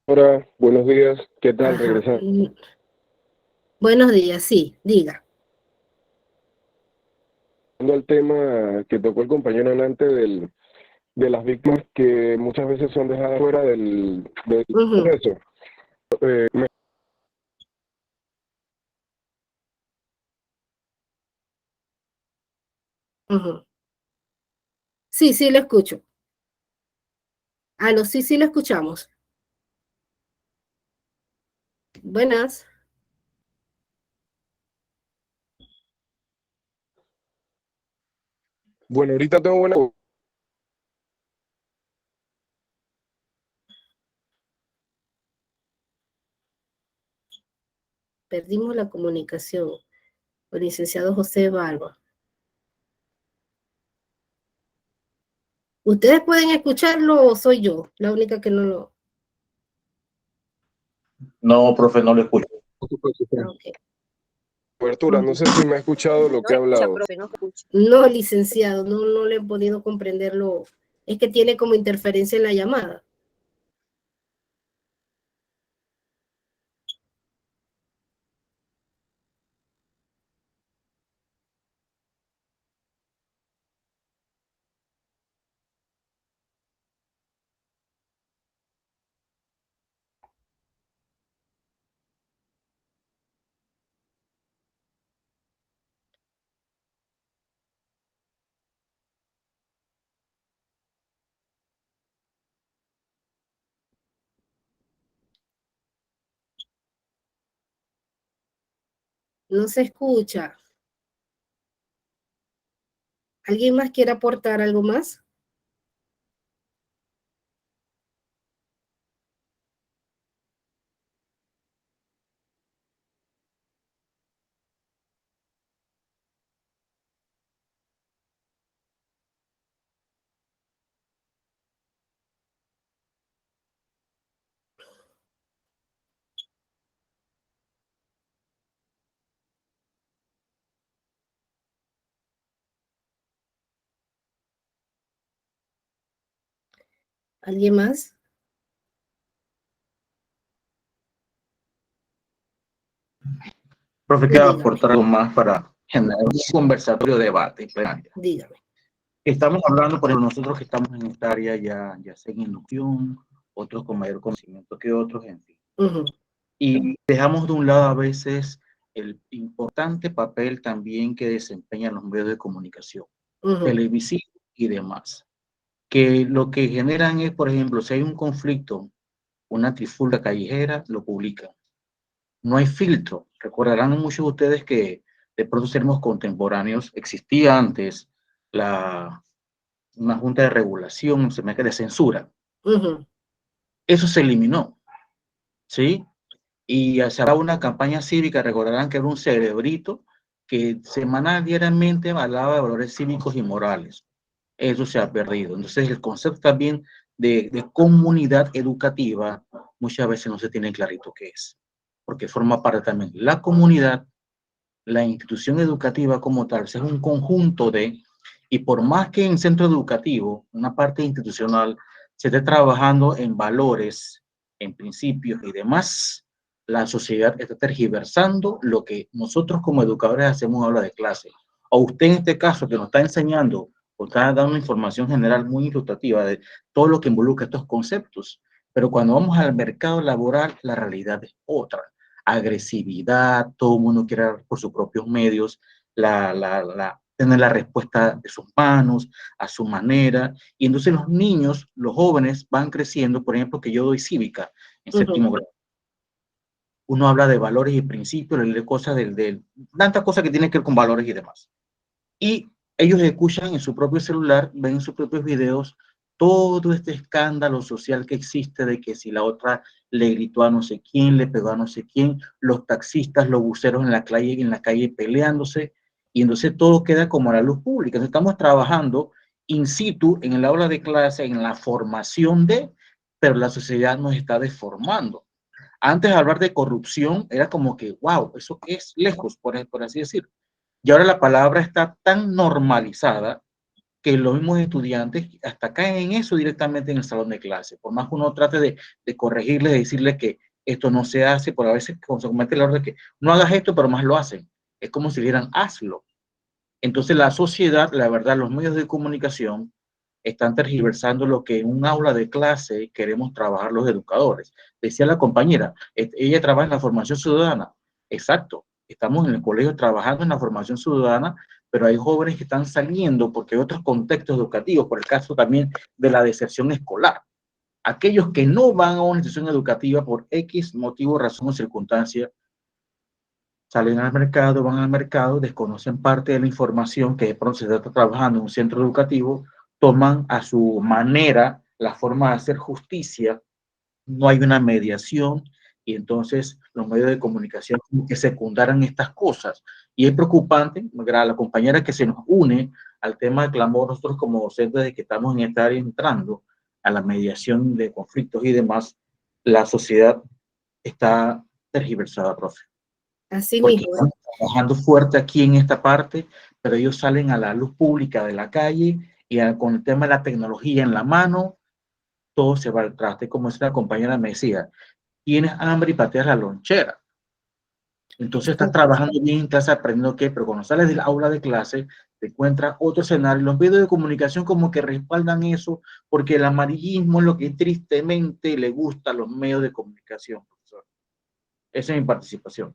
Hola, buenos días. ¿Qué tal? Ajá. Regresando Buenos días, sí, diga. al tema que tocó el compañero delante de las víctimas que muchas veces son dejadas fuera del proceso. Sí, sí, lo escucho. Aló, sí, lo escuchamos. Buenas. Bueno, ahorita tengo buena... Perdimos la comunicación con el licenciado José Barba. ¿Ustedes pueden escucharlo o soy yo la única que no lo...? No, profe, no lo escucho. Okay. Cobertura, no sé si me ha escuchado lo que ha hablado. No, licenciado, no le he podido comprenderlo. Es que tiene como interferencia en la llamada. No se escucha. ¿Alguien más quiere aportar algo más? ¿Alguien más? Profe, quiero aportar algo más para generar un conversatorio, debate. Dígame. Estamos hablando, por ejemplo, nosotros que estamos en esta área ya sea en inducción, otros con mayor conocimiento que otros, en fin. Y dejamos de un lado a veces el importante papel también que desempeñan los medios de comunicación, televisivos y demás, que lo que generan es, por ejemplo, si hay un conflicto, una trifulca callejera, lo publican. No hay filtro. Recordarán muchos de ustedes que de pronto seremos contemporáneos. Existía antes una junta de regulación, de censura. Eso se eliminó, ¿sí? Y se hablaba una campaña cívica, recordarán que era un cerebrito que semanal, diariamente hablaba de valores cívicos y morales. Eso se ha perdido. Entonces, el concepto también de comunidad educativa muchas veces no se tiene clarito qué es, porque forma parte también la comunidad, la institución educativa como tal, es un conjunto de, y por más que en centro educativo, una parte institucional, se esté trabajando en valores, en principios y demás, la sociedad está tergiversando lo que nosotros como educadores hacemos aula de clase. O usted en este caso que nos está enseñando o está dando información general muy ilustrativa de todo lo que involucra estos conceptos, pero cuando vamos al mercado laboral, la realidad es otra. Agresividad, todo el mundo quiere por sus propios medios tener la respuesta de sus manos, a su manera, y entonces los niños, los jóvenes van creciendo, por ejemplo, que yo doy cívica en séptimo grado. Uno habla de valores y principios, de cosas, tantas cosas que tienen que ver con valores y demás. Y ellos escuchan en su propio celular, ven en sus propios videos todo este escándalo social que existe de que si la otra le gritó a no sé quién, le pegó a no sé quién, los taxistas, los buceros en la calle peleándose, y entonces todo queda como a la luz pública. Entonces estamos trabajando in situ en el aula de clase, en la formación pero la sociedad nos está deformando. Antes de hablar de corrupción era como que, wow, eso es lejos, por así decir. Y ahora la palabra está tan normalizada que los mismos estudiantes hasta caen en eso directamente en el salón de clase. Por más que uno trate de corregirles, de decirles que esto no se hace, pero a veces se comete el error de que no hagas esto, pero más lo hacen. Es como si dijeran, hazlo. Entonces la sociedad, la verdad, los medios de comunicación están tergiversando lo que en un aula de clase queremos trabajar los educadores. Decía la compañera, ella trabaja en la formación ciudadana. Exacto, estamos en el colegio trabajando en la formación ciudadana, pero hay jóvenes que están saliendo porque hay otros contextos educativos, por el caso también de la deserción escolar. Aquellos que no van a una institución educativa por X motivo, razón o circunstancia, salen al mercado, van al mercado, desconocen parte de la información que de pronto se está trabajando en un centro educativo, toman a su manera la forma de hacer justicia, no hay una mediación, y entonces los medios de comunicación que secundaran estas cosas. Y es preocupante, la compañera que se nos une al tema de clamor, nosotros como docentes de que estamos en esta área entrando a la mediación de conflictos y demás, la sociedad está tergiversada, profe. Así Porque mismo. están trabajando fuerte aquí en esta parte, pero ellos salen a la luz pública de la calle y con el tema de la tecnología en la mano, todo se va al traste. Como esa compañera me decía, tienes hambre y pateas la lonchera. Entonces estás trabajando bien en clase, aprendiendo qué, pero cuando sales del aula de clase, te encuentras otro escenario. Los medios de comunicación como que respaldan eso, porque el amarillismo es lo que tristemente le gusta a los medios de comunicación, profesor. Esa es mi participación.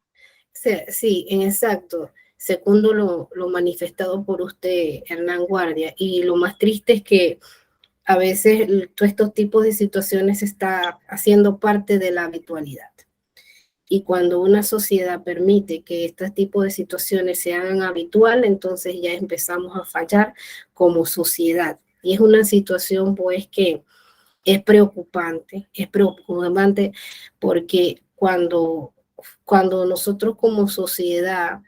Sí, en exacto. Segundo lo manifestado por usted, Hernán Guardia. Y lo más triste es que a veces todos estos tipos de situaciones está haciendo parte de la habitualidad. Y cuando una sociedad permite que este tipo de situaciones se hagan habitual, entonces ya empezamos a fallar como sociedad. Y es una situación pues que es preocupante porque cuando nosotros como sociedad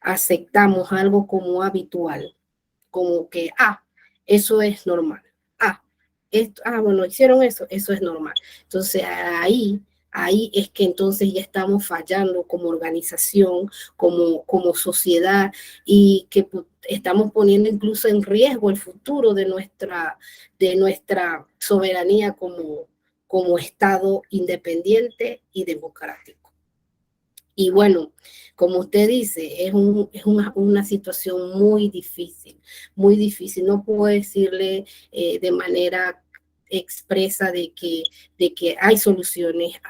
aceptamos algo como habitual, como que, eso es normal, bueno, hicieron eso es normal. Entonces ahí es que entonces ya estamos fallando como organización, como sociedad, y que estamos poniendo incluso en riesgo el futuro de nuestra soberanía como Estado independiente y democrático. Y bueno, como usted dice, es una situación muy difícil, muy difícil. No puedo decirle de manera expresa de que hay soluciones.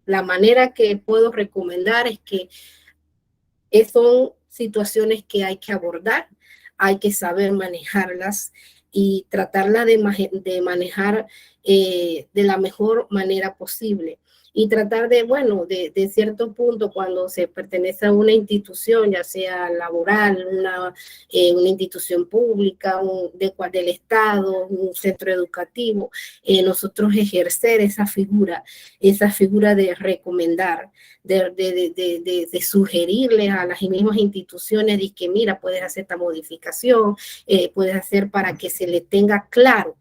La manera que puedo recomendar es que son situaciones que hay que abordar, hay que saber manejarlas y tratarla de manejar de la mejor manera posible. y tratar de, bueno, de cierto punto, cuando se pertenece a una institución, ya sea laboral, una institución pública, del Estado, un centro educativo, nosotros ejercer esa figura de recomendar, de sugerirles a las mismas instituciones de que mira, puedes hacer esta modificación, puedes hacer para que se le tenga claro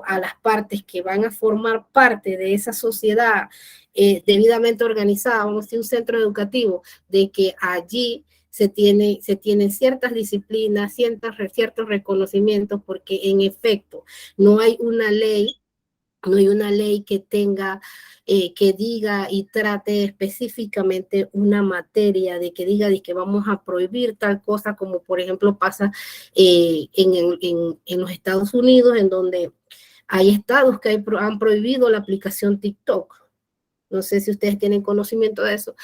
a las partes que van a formar parte de esa sociedad debidamente organizada, vamos a decir un centro educativo, de que allí se tienen ciertas disciplinas, ciertos reconocimientos, porque en efecto no hay una ley que tenga, que diga y trate específicamente una materia, de que diga de que vamos a prohibir tal cosa, como por ejemplo pasa en los Estados Unidos, en donde hay estados que han prohibido la aplicación TikTok. No sé si ustedes tienen conocimiento de eso,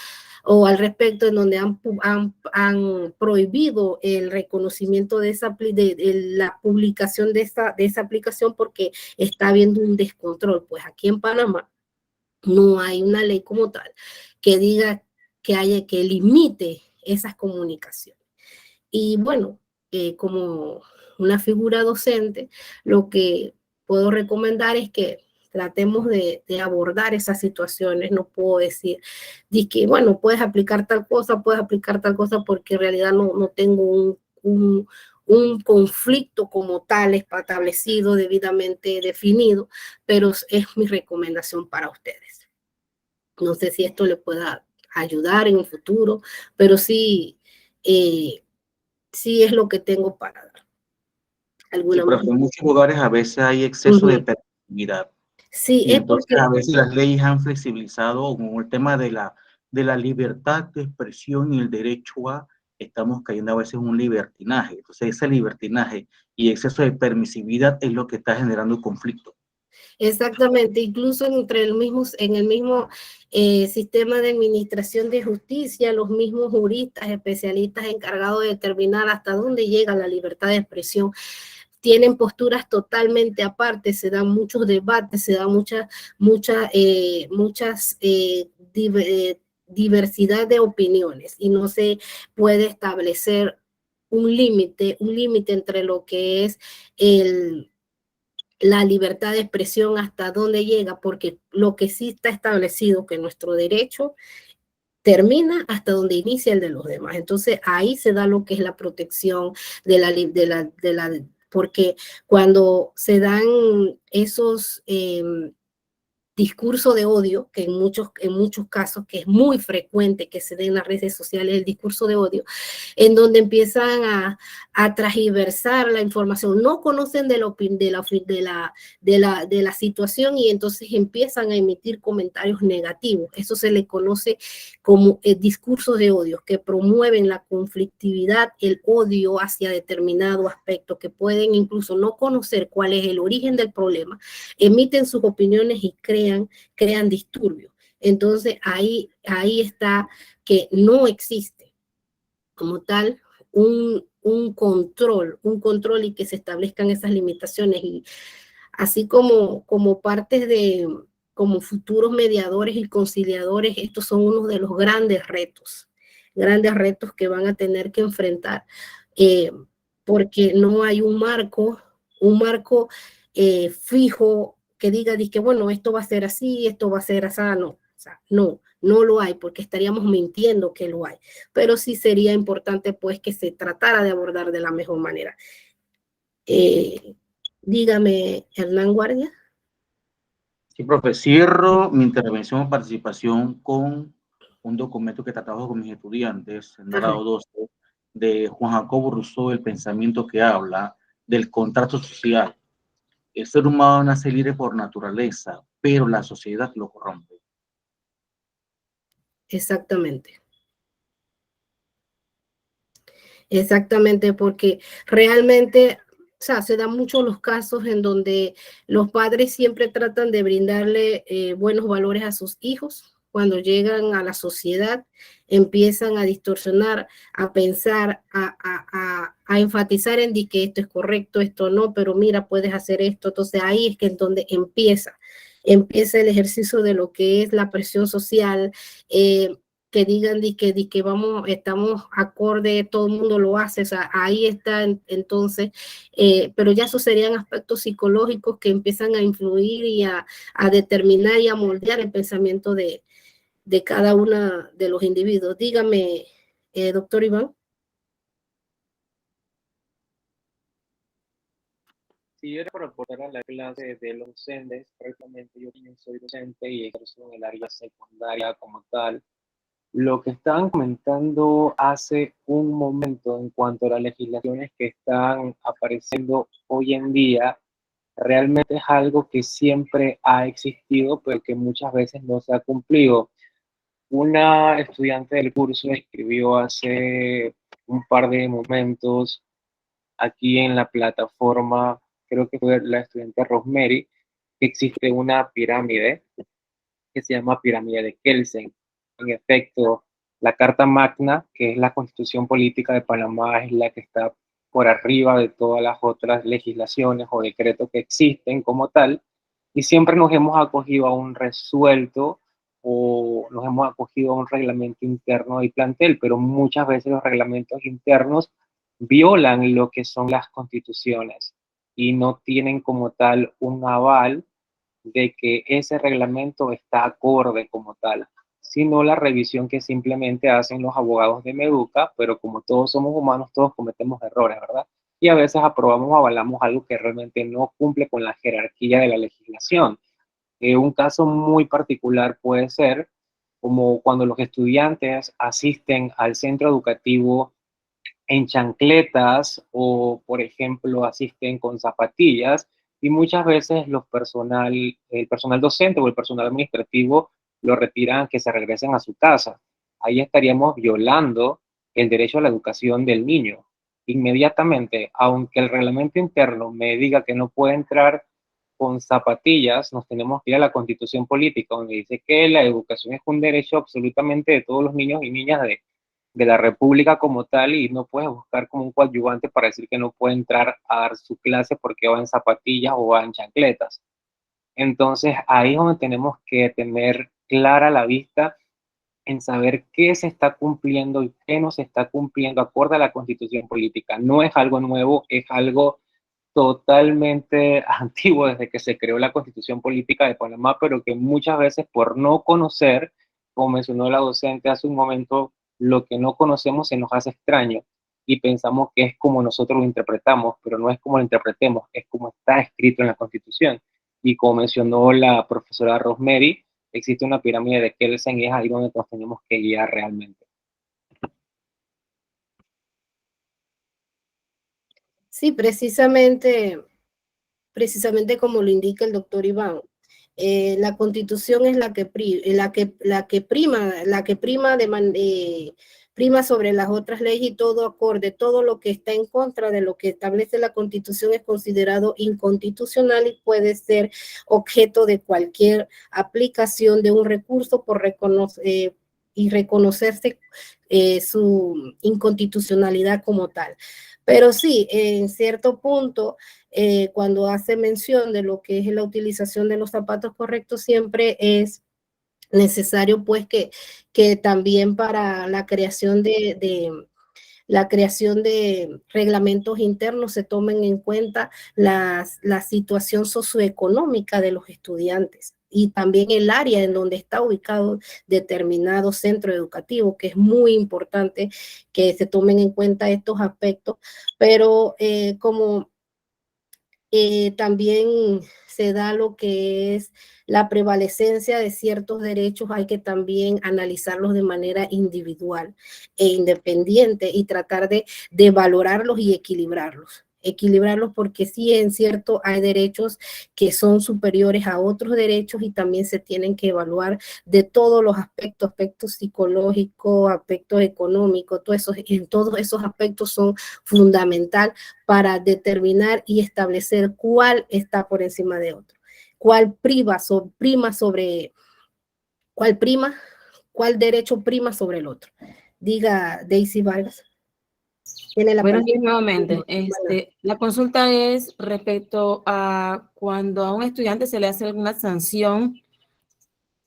o al respecto, en donde han prohibido el reconocimiento de la publicación de esa aplicación porque está habiendo un descontrol. Pues aquí en Panamá no hay una ley como tal que diga que limite esas comunicaciones. Y bueno, como una figura docente, lo que puedo recomendar es que tratemos de abordar esas situaciones. No puedo decir que, bueno, puedes aplicar tal cosa, porque en realidad no tengo un conflicto como tal establecido, debidamente definido, pero es mi recomendación para ustedes. No sé si esto le pueda ayudar en un futuro, pero sí es lo que tengo para dar. Sí, pero en muchos lugares a veces hay exceso de permisividad. Sí, y entonces a veces las leyes han flexibilizado con el tema de la libertad de expresión y el derecho a, estamos cayendo a veces en un libertinaje. Entonces ese libertinaje y exceso de permisividad es lo que está generando conflicto. Exactamente, incluso en el mismo sistema de administración de justicia, los mismos juristas, especialistas encargados de determinar hasta dónde llega la libertad de expresión, tienen posturas totalmente aparte, se dan muchos debates, se da diversidad de opiniones, y no se puede establecer un límite entre lo que es la libertad de expresión, hasta dónde llega, porque lo que sí está establecido que nuestro derecho termina hasta donde inicia el de los demás. Entonces ahí se da lo que es la protección porque cuando se dan esos discurso de odio, que en muchos casos, que es muy frecuente que se dé en las redes sociales, el discurso de odio, en donde empiezan a transgiversar la información, no conocen de la situación, y entonces empiezan a emitir comentarios negativos. Eso se le conoce como el discurso de odio, que promueven la conflictividad, el odio hacia determinado aspecto, que pueden incluso no conocer cuál es el origen del problema, emiten sus opiniones y crean disturbios. Entonces ahí está que no existe como tal un control y que se establezcan esas limitaciones, y así como partes como futuros mediadores y conciliadores, estos son uno de los grandes retos que van a tener que enfrentar, porque no hay un marco fijo que diga que bueno, esto va a ser así, esto va a ser así. No lo hay, porque estaríamos mintiendo que lo hay, pero sí sería importante pues que se tratara de abordar de la mejor manera. Dígame, Hernán Guardia. Sí, profe, cierro mi intervención o participación con un documento que trataba con mis estudiantes en el grado 12, de Juan Jacobo Rousseau, El pensamiento que habla del contrato social. El ser humano nace libre por naturaleza, pero la sociedad lo corrompe. Exactamente. Exactamente, porque realmente, o sea, se dan muchos los casos en donde los padres siempre tratan de brindarle buenos valores a sus hijos. Cuando llegan a la sociedad, empiezan a distorsionar, a pensar, a enfatizar en que esto es correcto, esto no, pero mira, puedes hacer esto. Entonces ahí es que en donde empieza empiece el ejercicio de lo que es la presión social, que digan que vamos, estamos acorde, todo el mundo lo hace, o sea, ahí está entonces, pero ya esos serían aspectos psicológicos que empiezan a influir y a determinar y a moldear el pensamiento de cada uno de los individuos. Dígame, doctor Iván. Si yo era para aportar a la clase de los docentes, prácticamente yo también soy docente y ejerzo en el área secundaria como tal. Lo que estaban comentando hace un momento en cuanto a las legislaciones que están apareciendo hoy en día, realmente es algo que siempre ha existido, pero que muchas veces no se ha cumplido. Una estudiante del curso escribió hace un par de momentos aquí en la plataforma, creo que fue la estudiante Rosemary, que existe una pirámide que se llama pirámide de Kelsen. En efecto, la Carta Magna, que es la Constitución Política de Panamá, es la que está por arriba de todas las otras legislaciones o decretos que existen como tal, y siempre nos hemos acogido a un resuelto o nos hemos acogido a un reglamento interno del plantel, pero muchas veces los reglamentos internos violan lo que son las constituciones y no tienen como tal un aval de que ese reglamento está acorde como tal, sino la revisión que simplemente hacen los abogados de Meduca, pero como todos somos humanos, todos cometemos errores, ¿verdad? Y a veces aprobamos o avalamos algo que realmente no cumple con la jerarquía de la legislación. Un caso muy particular puede ser como cuando los estudiantes asisten al centro educativo en chancletas o, por ejemplo, asisten con zapatillas y muchas veces el personal docente o el personal administrativo lo retiran que se regresen a su casa. Ahí estaríamos violando el derecho a la educación del niño. Inmediatamente, aunque el reglamento interno me diga que no puede entrar con zapatillas, nos tenemos que ir a la Constitución Política, donde dice que la educación es un derecho absolutamente de todos los niños y niñas de la República como tal, y no puedes buscar como un coadyuvante para decir que no puede entrar a dar su clase porque va en zapatillas o va en chancletas. Entonces ahí es donde tenemos que tener clara la vista en saber qué se está cumpliendo y qué no se está cumpliendo acorde a la Constitución Política. No es algo nuevo, es algo totalmente antiguo desde que se creó la Constitución Política de Panamá, pero que muchas veces por no conocer, como mencionó la docente hace un momento, lo que no conocemos se nos hace extraño y pensamos que es como nosotros lo interpretamos, pero no es como lo interpretemos, es como está escrito en la Constitución. Y como mencionó la profesora Rosemary, existe una pirámide de Kelsen y es ahí donde nos tenemos que guiar realmente. Sí, precisamente como lo indica el doctor Iván, la Constitución es la que prima sobre las otras leyes y todo acorde, todo lo que está en contra de lo que establece la Constitución es considerado inconstitucional y puede ser objeto de cualquier aplicación de un recurso por reconocerse su inconstitucionalidad como tal. Pero sí, en cierto punto, cuando hace mención de lo que es la utilización de los zapatos correctos, siempre es necesario pues que también para la creación de reglamentos internos se tomen en cuenta la situación socioeconómica de los estudiantes y también el área en donde está ubicado determinado centro educativo, que es muy importante que se tomen en cuenta estos aspectos, pero como también se da lo que es la prevalecencia de ciertos derechos, hay que también analizarlos de manera individual e independiente y tratar de valorarlos y equilibrarlos porque sí, en cierto, hay derechos que son superiores a otros derechos y también se tienen que evaluar de todos los aspectos psicológicos, aspectos económicos, en todos esos aspectos son fundamentales para determinar y establecer cuál está por encima de otro, cuál derecho prima sobre el otro. Diga Daisy Vargas. Buenos días nuevamente. La consulta es respecto a cuando a un estudiante se le hace alguna sanción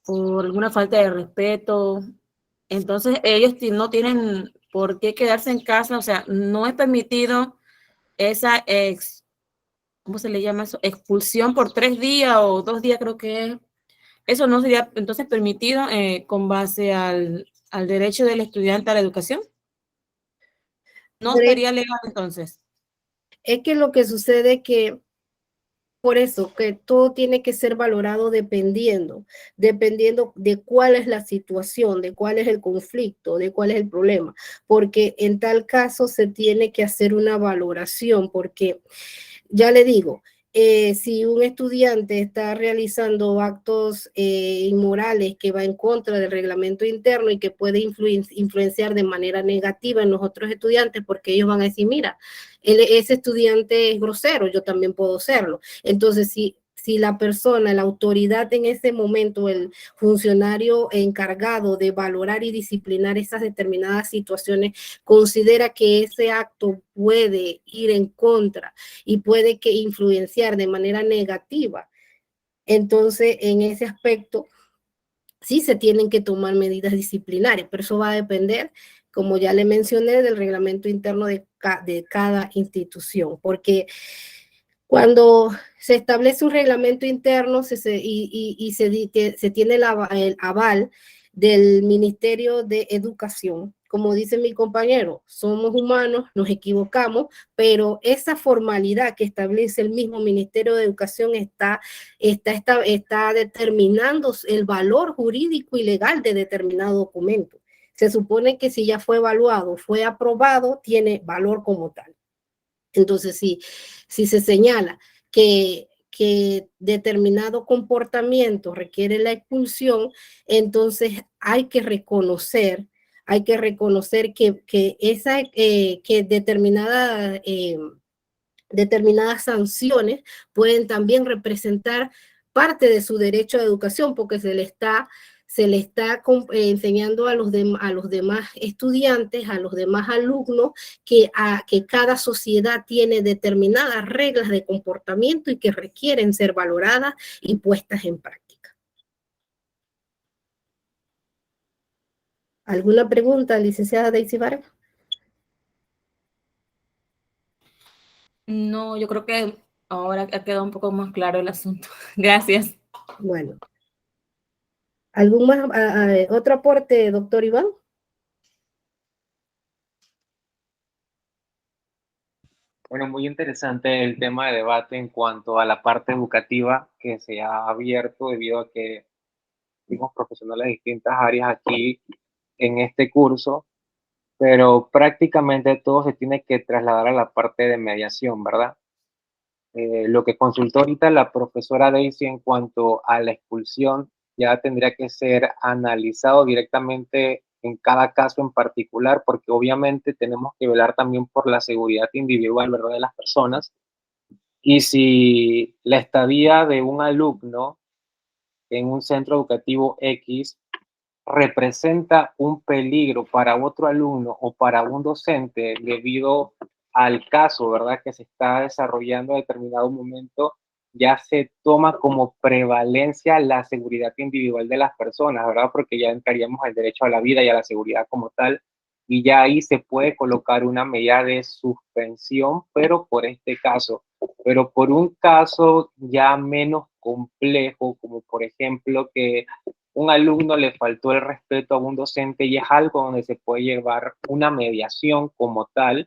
por alguna falta de respeto. Entonces ellos no tienen por qué quedarse en casa, o sea, no es permitido esa ¿cómo se le llama eso? Expulsión por 3 días o 2 días, creo que es. Eso no sería entonces permitido con base al derecho del estudiante a la educación. No estaría legal entonces. Es que lo que sucede es que, por eso, que todo tiene que ser valorado dependiendo de cuál es la situación, de cuál es el conflicto, de cuál es el problema, porque en tal caso se tiene que hacer una valoración, porque ya le digo, si un estudiante está realizando actos inmorales que va en contra del reglamento interno y que puede influenciar de manera negativa en los otros estudiantes, porque ellos van a decir, mira, ese estudiante es grosero, yo también puedo serlo. Entonces, si la persona, la autoridad en ese momento, el funcionario encargado de valorar y disciplinar esas determinadas situaciones, considera que ese acto puede ir en contra y puede que influenciar de manera negativa, entonces en ese aspecto sí se tienen que tomar medidas disciplinarias, pero eso va a depender, como ya le mencioné, del reglamento interno de cada institución, porque cuando se establece un reglamento interno se tiene el aval del Ministerio de Educación. Como dice mi compañero, somos humanos, nos equivocamos, pero esa formalidad que establece el mismo Ministerio de Educación está determinando el valor jurídico y legal de determinado documento. Se supone que si ya fue evaluado, fue aprobado, tiene valor como tal. Entonces, si se señala que determinado comportamiento requiere la expulsión, entonces hay que reconocer que determinadas sanciones pueden también representar parte de su derecho a educación, porque se le está enseñando a los demás estudiantes, a los demás alumnos, que cada sociedad tiene determinadas reglas de comportamiento y que requieren ser valoradas y puestas en práctica. ¿Alguna pregunta, licenciada Daisy Vargas? No, yo creo que ahora ha quedado un poco más claro el asunto. Gracias. Bueno. ¿Algún más, otro aporte, doctor Iván? Bueno, muy interesante el tema de debate en cuanto a la parte educativa que se ha abierto debido a que fuimos profesionales de distintas áreas aquí en este curso, pero prácticamente todo se tiene que trasladar a la parte de mediación, ¿verdad? Lo que consultó ahorita la profesora Daisy en cuanto a la expulsión ya tendría que ser analizado directamente en cada caso en particular, porque obviamente tenemos que velar también por la seguridad individual, ¿verdad?, de las personas. Y si la estadía de un alumno en un centro educativo X representa un peligro para otro alumno o para un docente debido al caso, ¿verdad?, que se está desarrollando en determinado momento, ya se toma como prevalencia la seguridad individual de las personas, ¿verdad?, porque ya entraríamos al derecho a la vida y a la seguridad como tal, y ya ahí se puede colocar una medida de suspensión, pero por este caso. Pero por un caso ya menos complejo, como por ejemplo que un alumno le faltó el respeto a un docente y es algo donde se puede llevar una mediación como tal.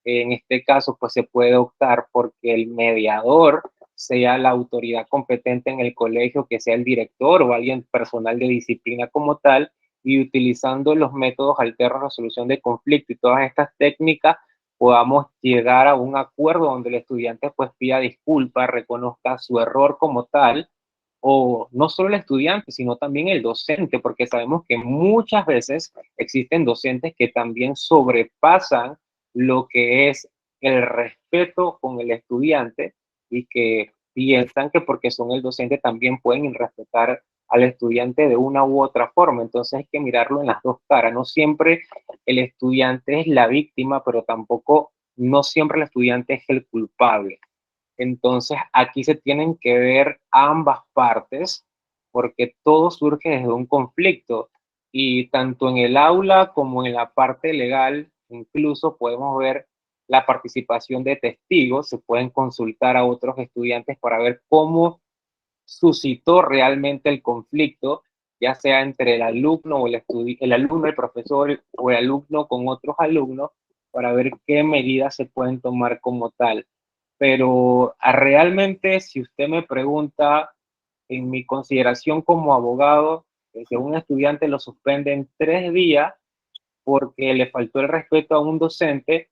En este caso, pues se puede optar porque el mediador sea la autoridad competente en el colegio, que sea el director o alguien personal de disciplina como tal, y utilizando los métodos alternos de resolución de conflicto y todas estas técnicas, podamos llegar a un acuerdo donde el estudiante pues pida disculpas, reconozca su error como tal, o no solo el estudiante, sino también el docente, porque sabemos que muchas veces existen docentes que también sobrepasan lo que es el respeto con el estudiante y que piensan que porque son el docente también pueden irrespetar al estudiante de una u otra forma. Entonces hay que mirarlo en las dos caras. No siempre el estudiante es la víctima, pero tampoco, no siempre el estudiante es el culpable. Entonces, aquí se tienen que ver ambas partes, porque todo surge desde un conflicto. Y tanto en el aula como en la parte legal, incluso podemos ver la participación de testigos, se pueden consultar a otros estudiantes para ver cómo suscitó realmente el conflicto, ya sea entre el alumno o el alumno, el profesor o el alumno con otros alumnos, para ver qué medidas se pueden tomar como tal. Pero realmente, si usted me pregunta, en mi consideración como abogado, que un estudiante lo suspenden 3 días porque le faltó el respeto a un docente,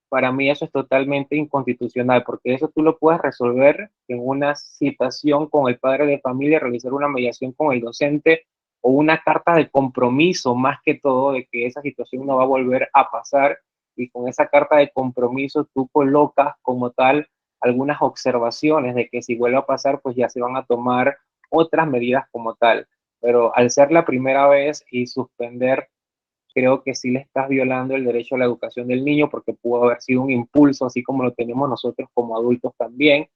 para mí eso es totalmente inconstitucional, porque eso tú lo puedes resolver en una citación con el padre de familia, realizar una mediación con el docente o una carta de compromiso, más que todo, de que esa situación no va a volver a pasar, y con esa carta de compromiso tú colocas como tal algunas observaciones de que si vuelve a pasar, pues ya se van a tomar otras medidas como tal. Pero al ser la primera vez y suspender, creo que sí le estás violando el derecho a la educación del niño, porque pudo haber sido un impulso, así como lo tenemos nosotros como adultos también.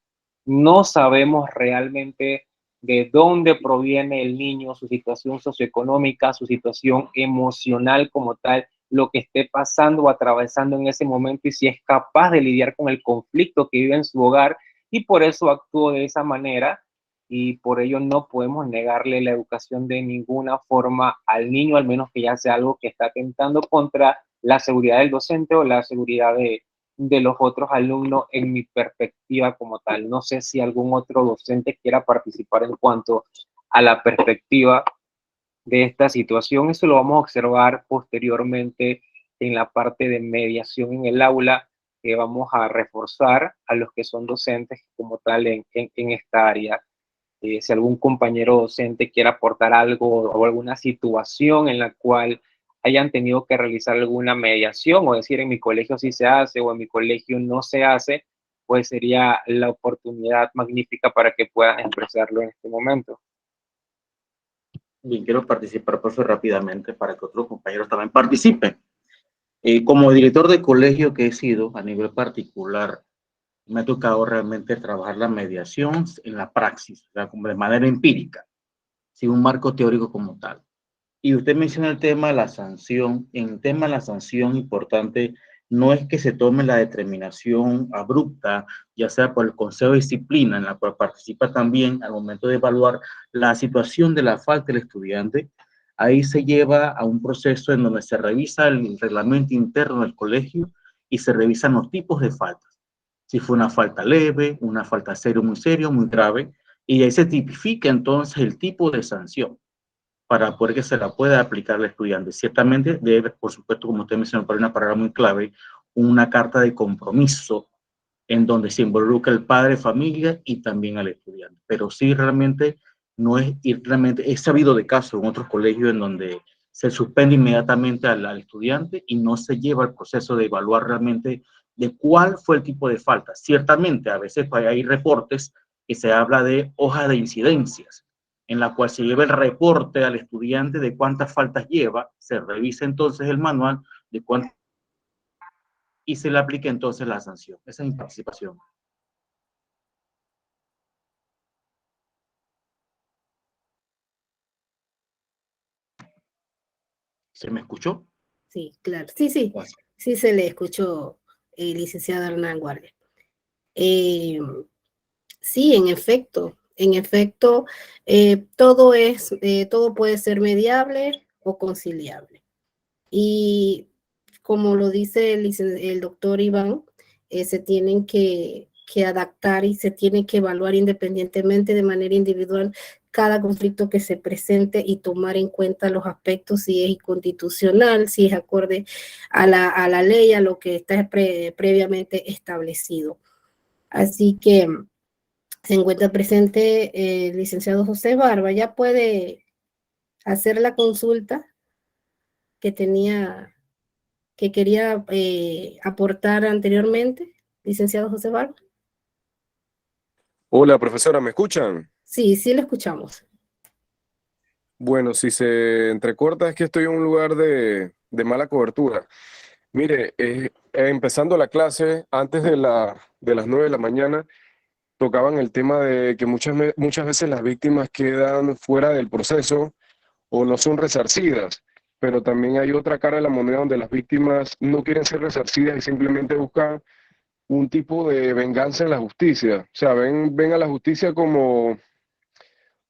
No sabemos realmente de dónde proviene el niño, su situación socioeconómica, su situación emocional como tal, lo que esté pasando o atravesando en ese momento, y si es capaz de lidiar con el conflicto que vive en su hogar, y por eso actuó de esa manera, y por ello no podemos negarle la educación de ninguna forma al niño, al menos que ya sea algo que está atentando contra la seguridad del docente o la seguridad de los otros alumnos, en mi perspectiva como tal. No sé si algún otro docente quiera participar en cuanto a la perspectiva de esta situación. Eso lo vamos a observar posteriormente en la parte de mediación en el aula, que vamos a reforzar a los que son docentes como tal en esta área. Si algún compañero docente quiere aportar algo o alguna situación en la cual hayan tenido que realizar alguna mediación, o decir en mi colegio sí se hace o en mi colegio no se hace, pues sería la oportunidad magnífica para que puedan expresarlo en este momento. Bien, quiero participar, profesor, rápidamente para que otros compañeros también participen. Como director de colegio que he sido a nivel particular, me ha tocado realmente trabajar la mediación en la praxis, o sea, como de manera empírica, sin un marco teórico como tal. Y usted menciona el tema de la sanción. En el tema de la sanción, importante, no es que se tome la determinación abrupta, ya sea por el Consejo de Disciplina, en la cual participa también al momento de evaluar la situación de la falta del estudiante. Ahí se lleva a un proceso en donde se revisa el reglamento interno del colegio y se revisan los tipos de faltas. Si fue una falta leve, una falta seria, muy grave, y ahí se tipifica entonces el tipo de sanción para poder que se la pueda aplicar al estudiante. Ciertamente debe, por supuesto, como usted mencionó, para una palabra muy clave, una carta de compromiso en donde se involucra el padre, familia y también al estudiante. Pero sí, realmente no es, y realmente he sabido de casos en otros colegios en donde se suspende inmediatamente al estudiante y no se lleva el proceso de evaluar realmente de cuál fue el tipo de falta. Ciertamente, a veces hay reportes que se habla de hoja de incidencias, en la cual se lleva el reporte al estudiante de cuántas faltas lleva, se revisa entonces el manual de cuántas y se le aplica entonces la sanción. Esa es mi participación. ¿Se me escuchó? Sí, claro. Sí, sí. Sí se le escuchó, licenciado Hernán Guardia. Sí, en efecto, todo puede ser mediable o conciliable. Y como lo dice el doctor Iván, se tienen que adaptar y se tiene que evaluar independientemente, de manera individual, cada conflicto que se presente y tomar en cuenta los aspectos, si es inconstitucional, si es acorde a la ley, a lo que está previamente establecido. Así que se encuentra presente el licenciado José Barba. Ya puede hacer la consulta que quería aportar anteriormente, licenciado José Barba. Hola, profesora, ¿me escuchan? Sí, sí lo escuchamos. Bueno, si se entrecorta es que estoy en un lugar de mala cobertura. Mire, empezando la clase, antes de las 9 de la mañana, tocaban el tema de que muchas veces las víctimas quedan fuera del proceso o no son resarcidas, pero también hay otra cara de la moneda donde las víctimas no quieren ser resarcidas y simplemente buscan un tipo de venganza en la justicia. O sea, ven a la justicia como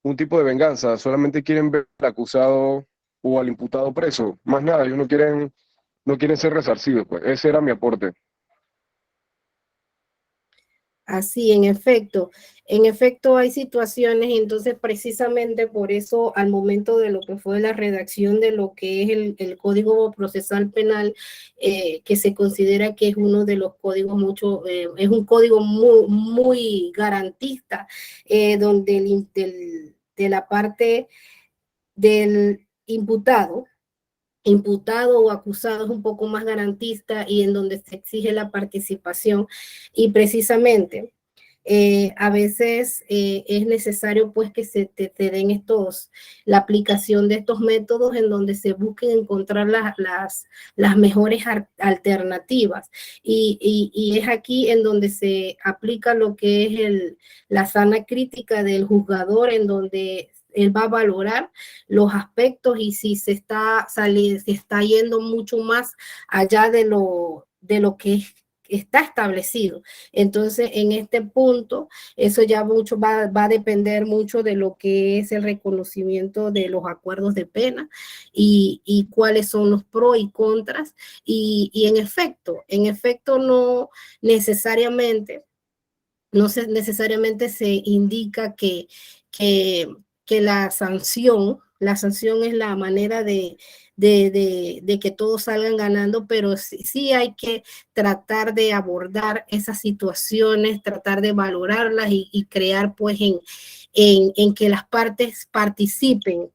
un tipo de venganza, solamente quieren ver al acusado o al imputado preso, más nada, ellos no quieren ser resarcidos, pues. Ese era mi aporte. Así, en efecto hay situaciones, y entonces precisamente por eso al momento de lo que fue la redacción de lo que es el Código Procesal Penal, que se considera que es uno de los códigos es un código muy, muy garantista, donde de la parte del imputado o acusado es un poco más garantista, y en donde se exige la participación, y precisamente a veces es necesario pues que se te den la aplicación de estos métodos en donde se busquen encontrar las mejores alternativas, y es aquí en donde se aplica lo que es la sana crítica del juzgador, en donde él va a valorar los aspectos y si se está yendo mucho más allá de lo que está establecido. Entonces, en este punto, eso ya mucho va a depender mucho de lo que es el reconocimiento de los acuerdos de pena y cuáles son los pros y contras. Y en efecto, no necesariamente se indica que la sanción es la manera de que todos salgan ganando, pero sí hay que tratar de abordar esas situaciones, tratar de valorarlas y crear pues en que las partes participen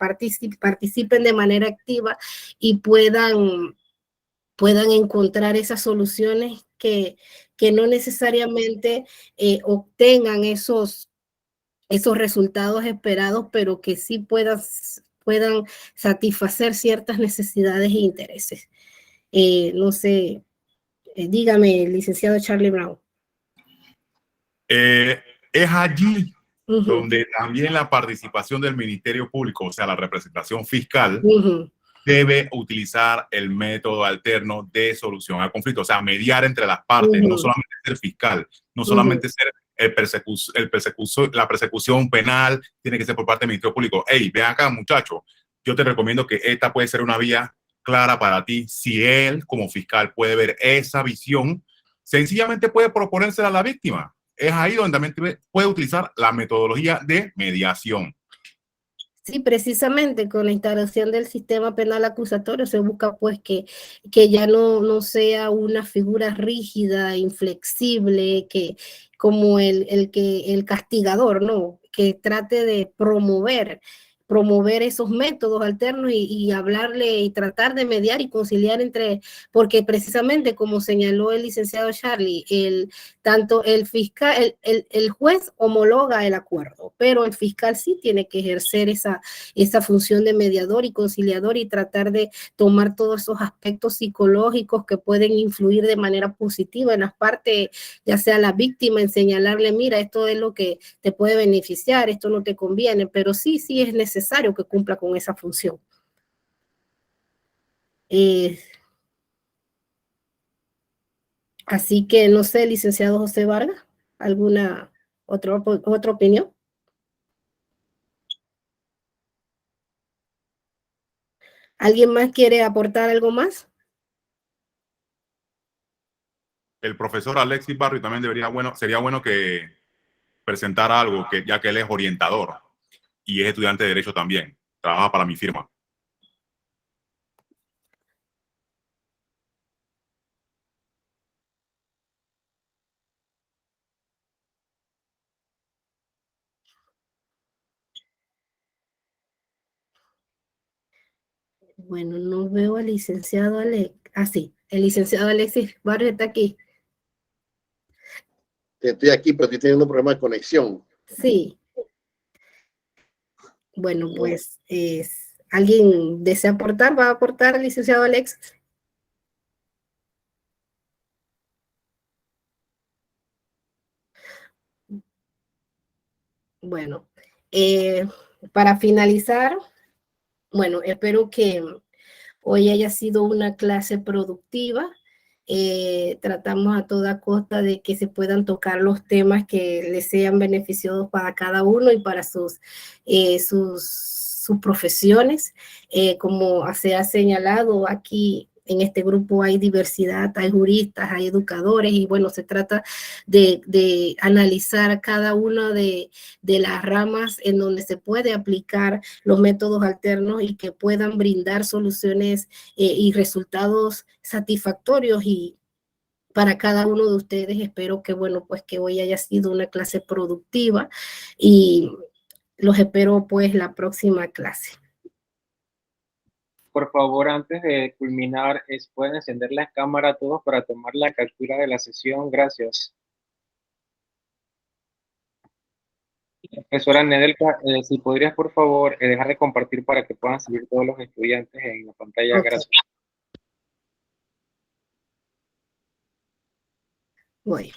de manera activa y puedan encontrar esas soluciones que no necesariamente obtengan esos resultados esperados, pero que sí puedan satisfacer ciertas necesidades e intereses. No sé, dígame, licenciado Charlie Brown. Es allí donde también la participación del Ministerio Público, o sea, la representación fiscal, debe utilizar el método alterno de solución al conflicto, o sea, mediar entre las partes, no solamente ser fiscal, no solamente ser la persecución penal, tiene que ser por parte del Ministerio Público. Hey, ven acá, muchacho, yo te recomiendo que esta puede ser una vía clara para ti. Si él, como fiscal, puede ver esa visión, sencillamente puede proponérsela a la víctima. Es ahí donde también puede utilizar la metodología de mediación. Sí, precisamente con la instalación del sistema penal acusatorio se busca pues que ya no sea una figura rígida, inflexible, que como el castigador, ¿no? Que trate de promover esos métodos alternos y hablarle y tratar de mediar y conciliar porque precisamente como señaló el licenciado Charlie, tanto el fiscal, el juez homologa el acuerdo, pero el fiscal sí tiene que ejercer esa función de mediador y conciliador y tratar de tomar todos esos aspectos psicológicos que pueden influir de manera positiva en las partes, ya sea la víctima, en señalarle, mira, esto es lo que te puede beneficiar, esto no te conviene, pero sí es necesario que cumpla con esa función. Así que no sé, licenciado José Vargas, ¿alguna otra opinión? ¿Alguien más quiere aportar algo más? El profesor Alexis Barrio también sería bueno que presentara algo, ya que él es orientador y es estudiante de Derecho también. Trabaja para mi firma. Bueno, no veo al licenciado Alex. Ah, sí, el licenciado Alexis Barrio está aquí. Estoy aquí, pero estoy teniendo un problema de conexión. Sí. Bueno, pues, ¿alguien desea aportar? ¿Va a aportar el licenciado Alexis? Bueno, para finalizar, bueno, espero que hoy haya sido una clase productiva. Tratamos a toda costa de que se puedan tocar los temas que les sean beneficiosos para cada uno y para sus profesiones. Como se ha señalado aquí, en este grupo hay diversidad, hay juristas, hay educadores, y bueno, se trata de analizar cada una de las ramas en donde se puede aplicar los métodos alternos y que puedan brindar soluciones y resultados satisfactorios y para cada uno de ustedes. Espero que, bueno, pues que hoy haya sido una clase productiva y los espero pues la próxima clase. Por favor, antes de culminar, pueden encender la cámara todos para tomar la captura de la sesión. Gracias. Profesora Nedelka, si podrías, por favor, dejar de compartir para que puedan seguir todos los estudiantes en la pantalla. Okay. Gracias. Voy.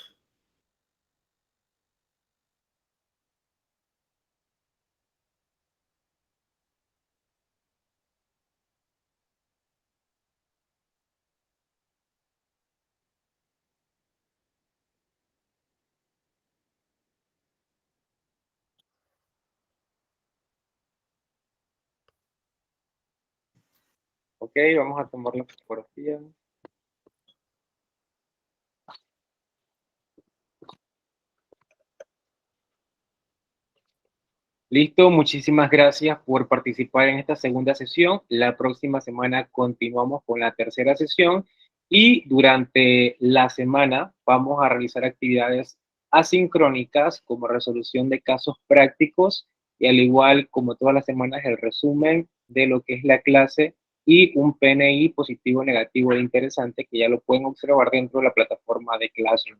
Ok, vamos a tomar la fotografía. Listo, muchísimas gracias por participar en esta segunda sesión. La próxima semana continuamos con la tercera sesión y durante la semana vamos a realizar actividades asincrónicas como resolución de casos prácticos y al igual como todas las semanas el resumen de lo que es la clase y un PNI positivo, negativo e interesante que ya lo pueden observar dentro de la plataforma de Classroom.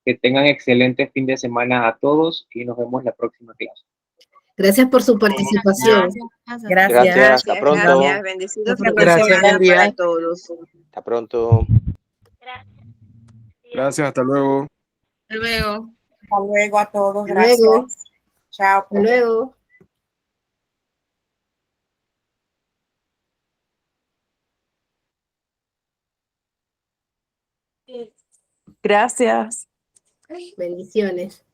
Que tengan excelente fin de semana a todos y nos vemos en la próxima clase. Gracias por su participación. Gracias, hasta pronto. Gracias, bendecido fin de Gracias, semana buen día. para todos. Hasta pronto. Gracias, hasta luego. Hasta luego. Hasta luego a todos. Hasta Gracias. luego. Chao. Hasta luego. Gracias. Bendiciones.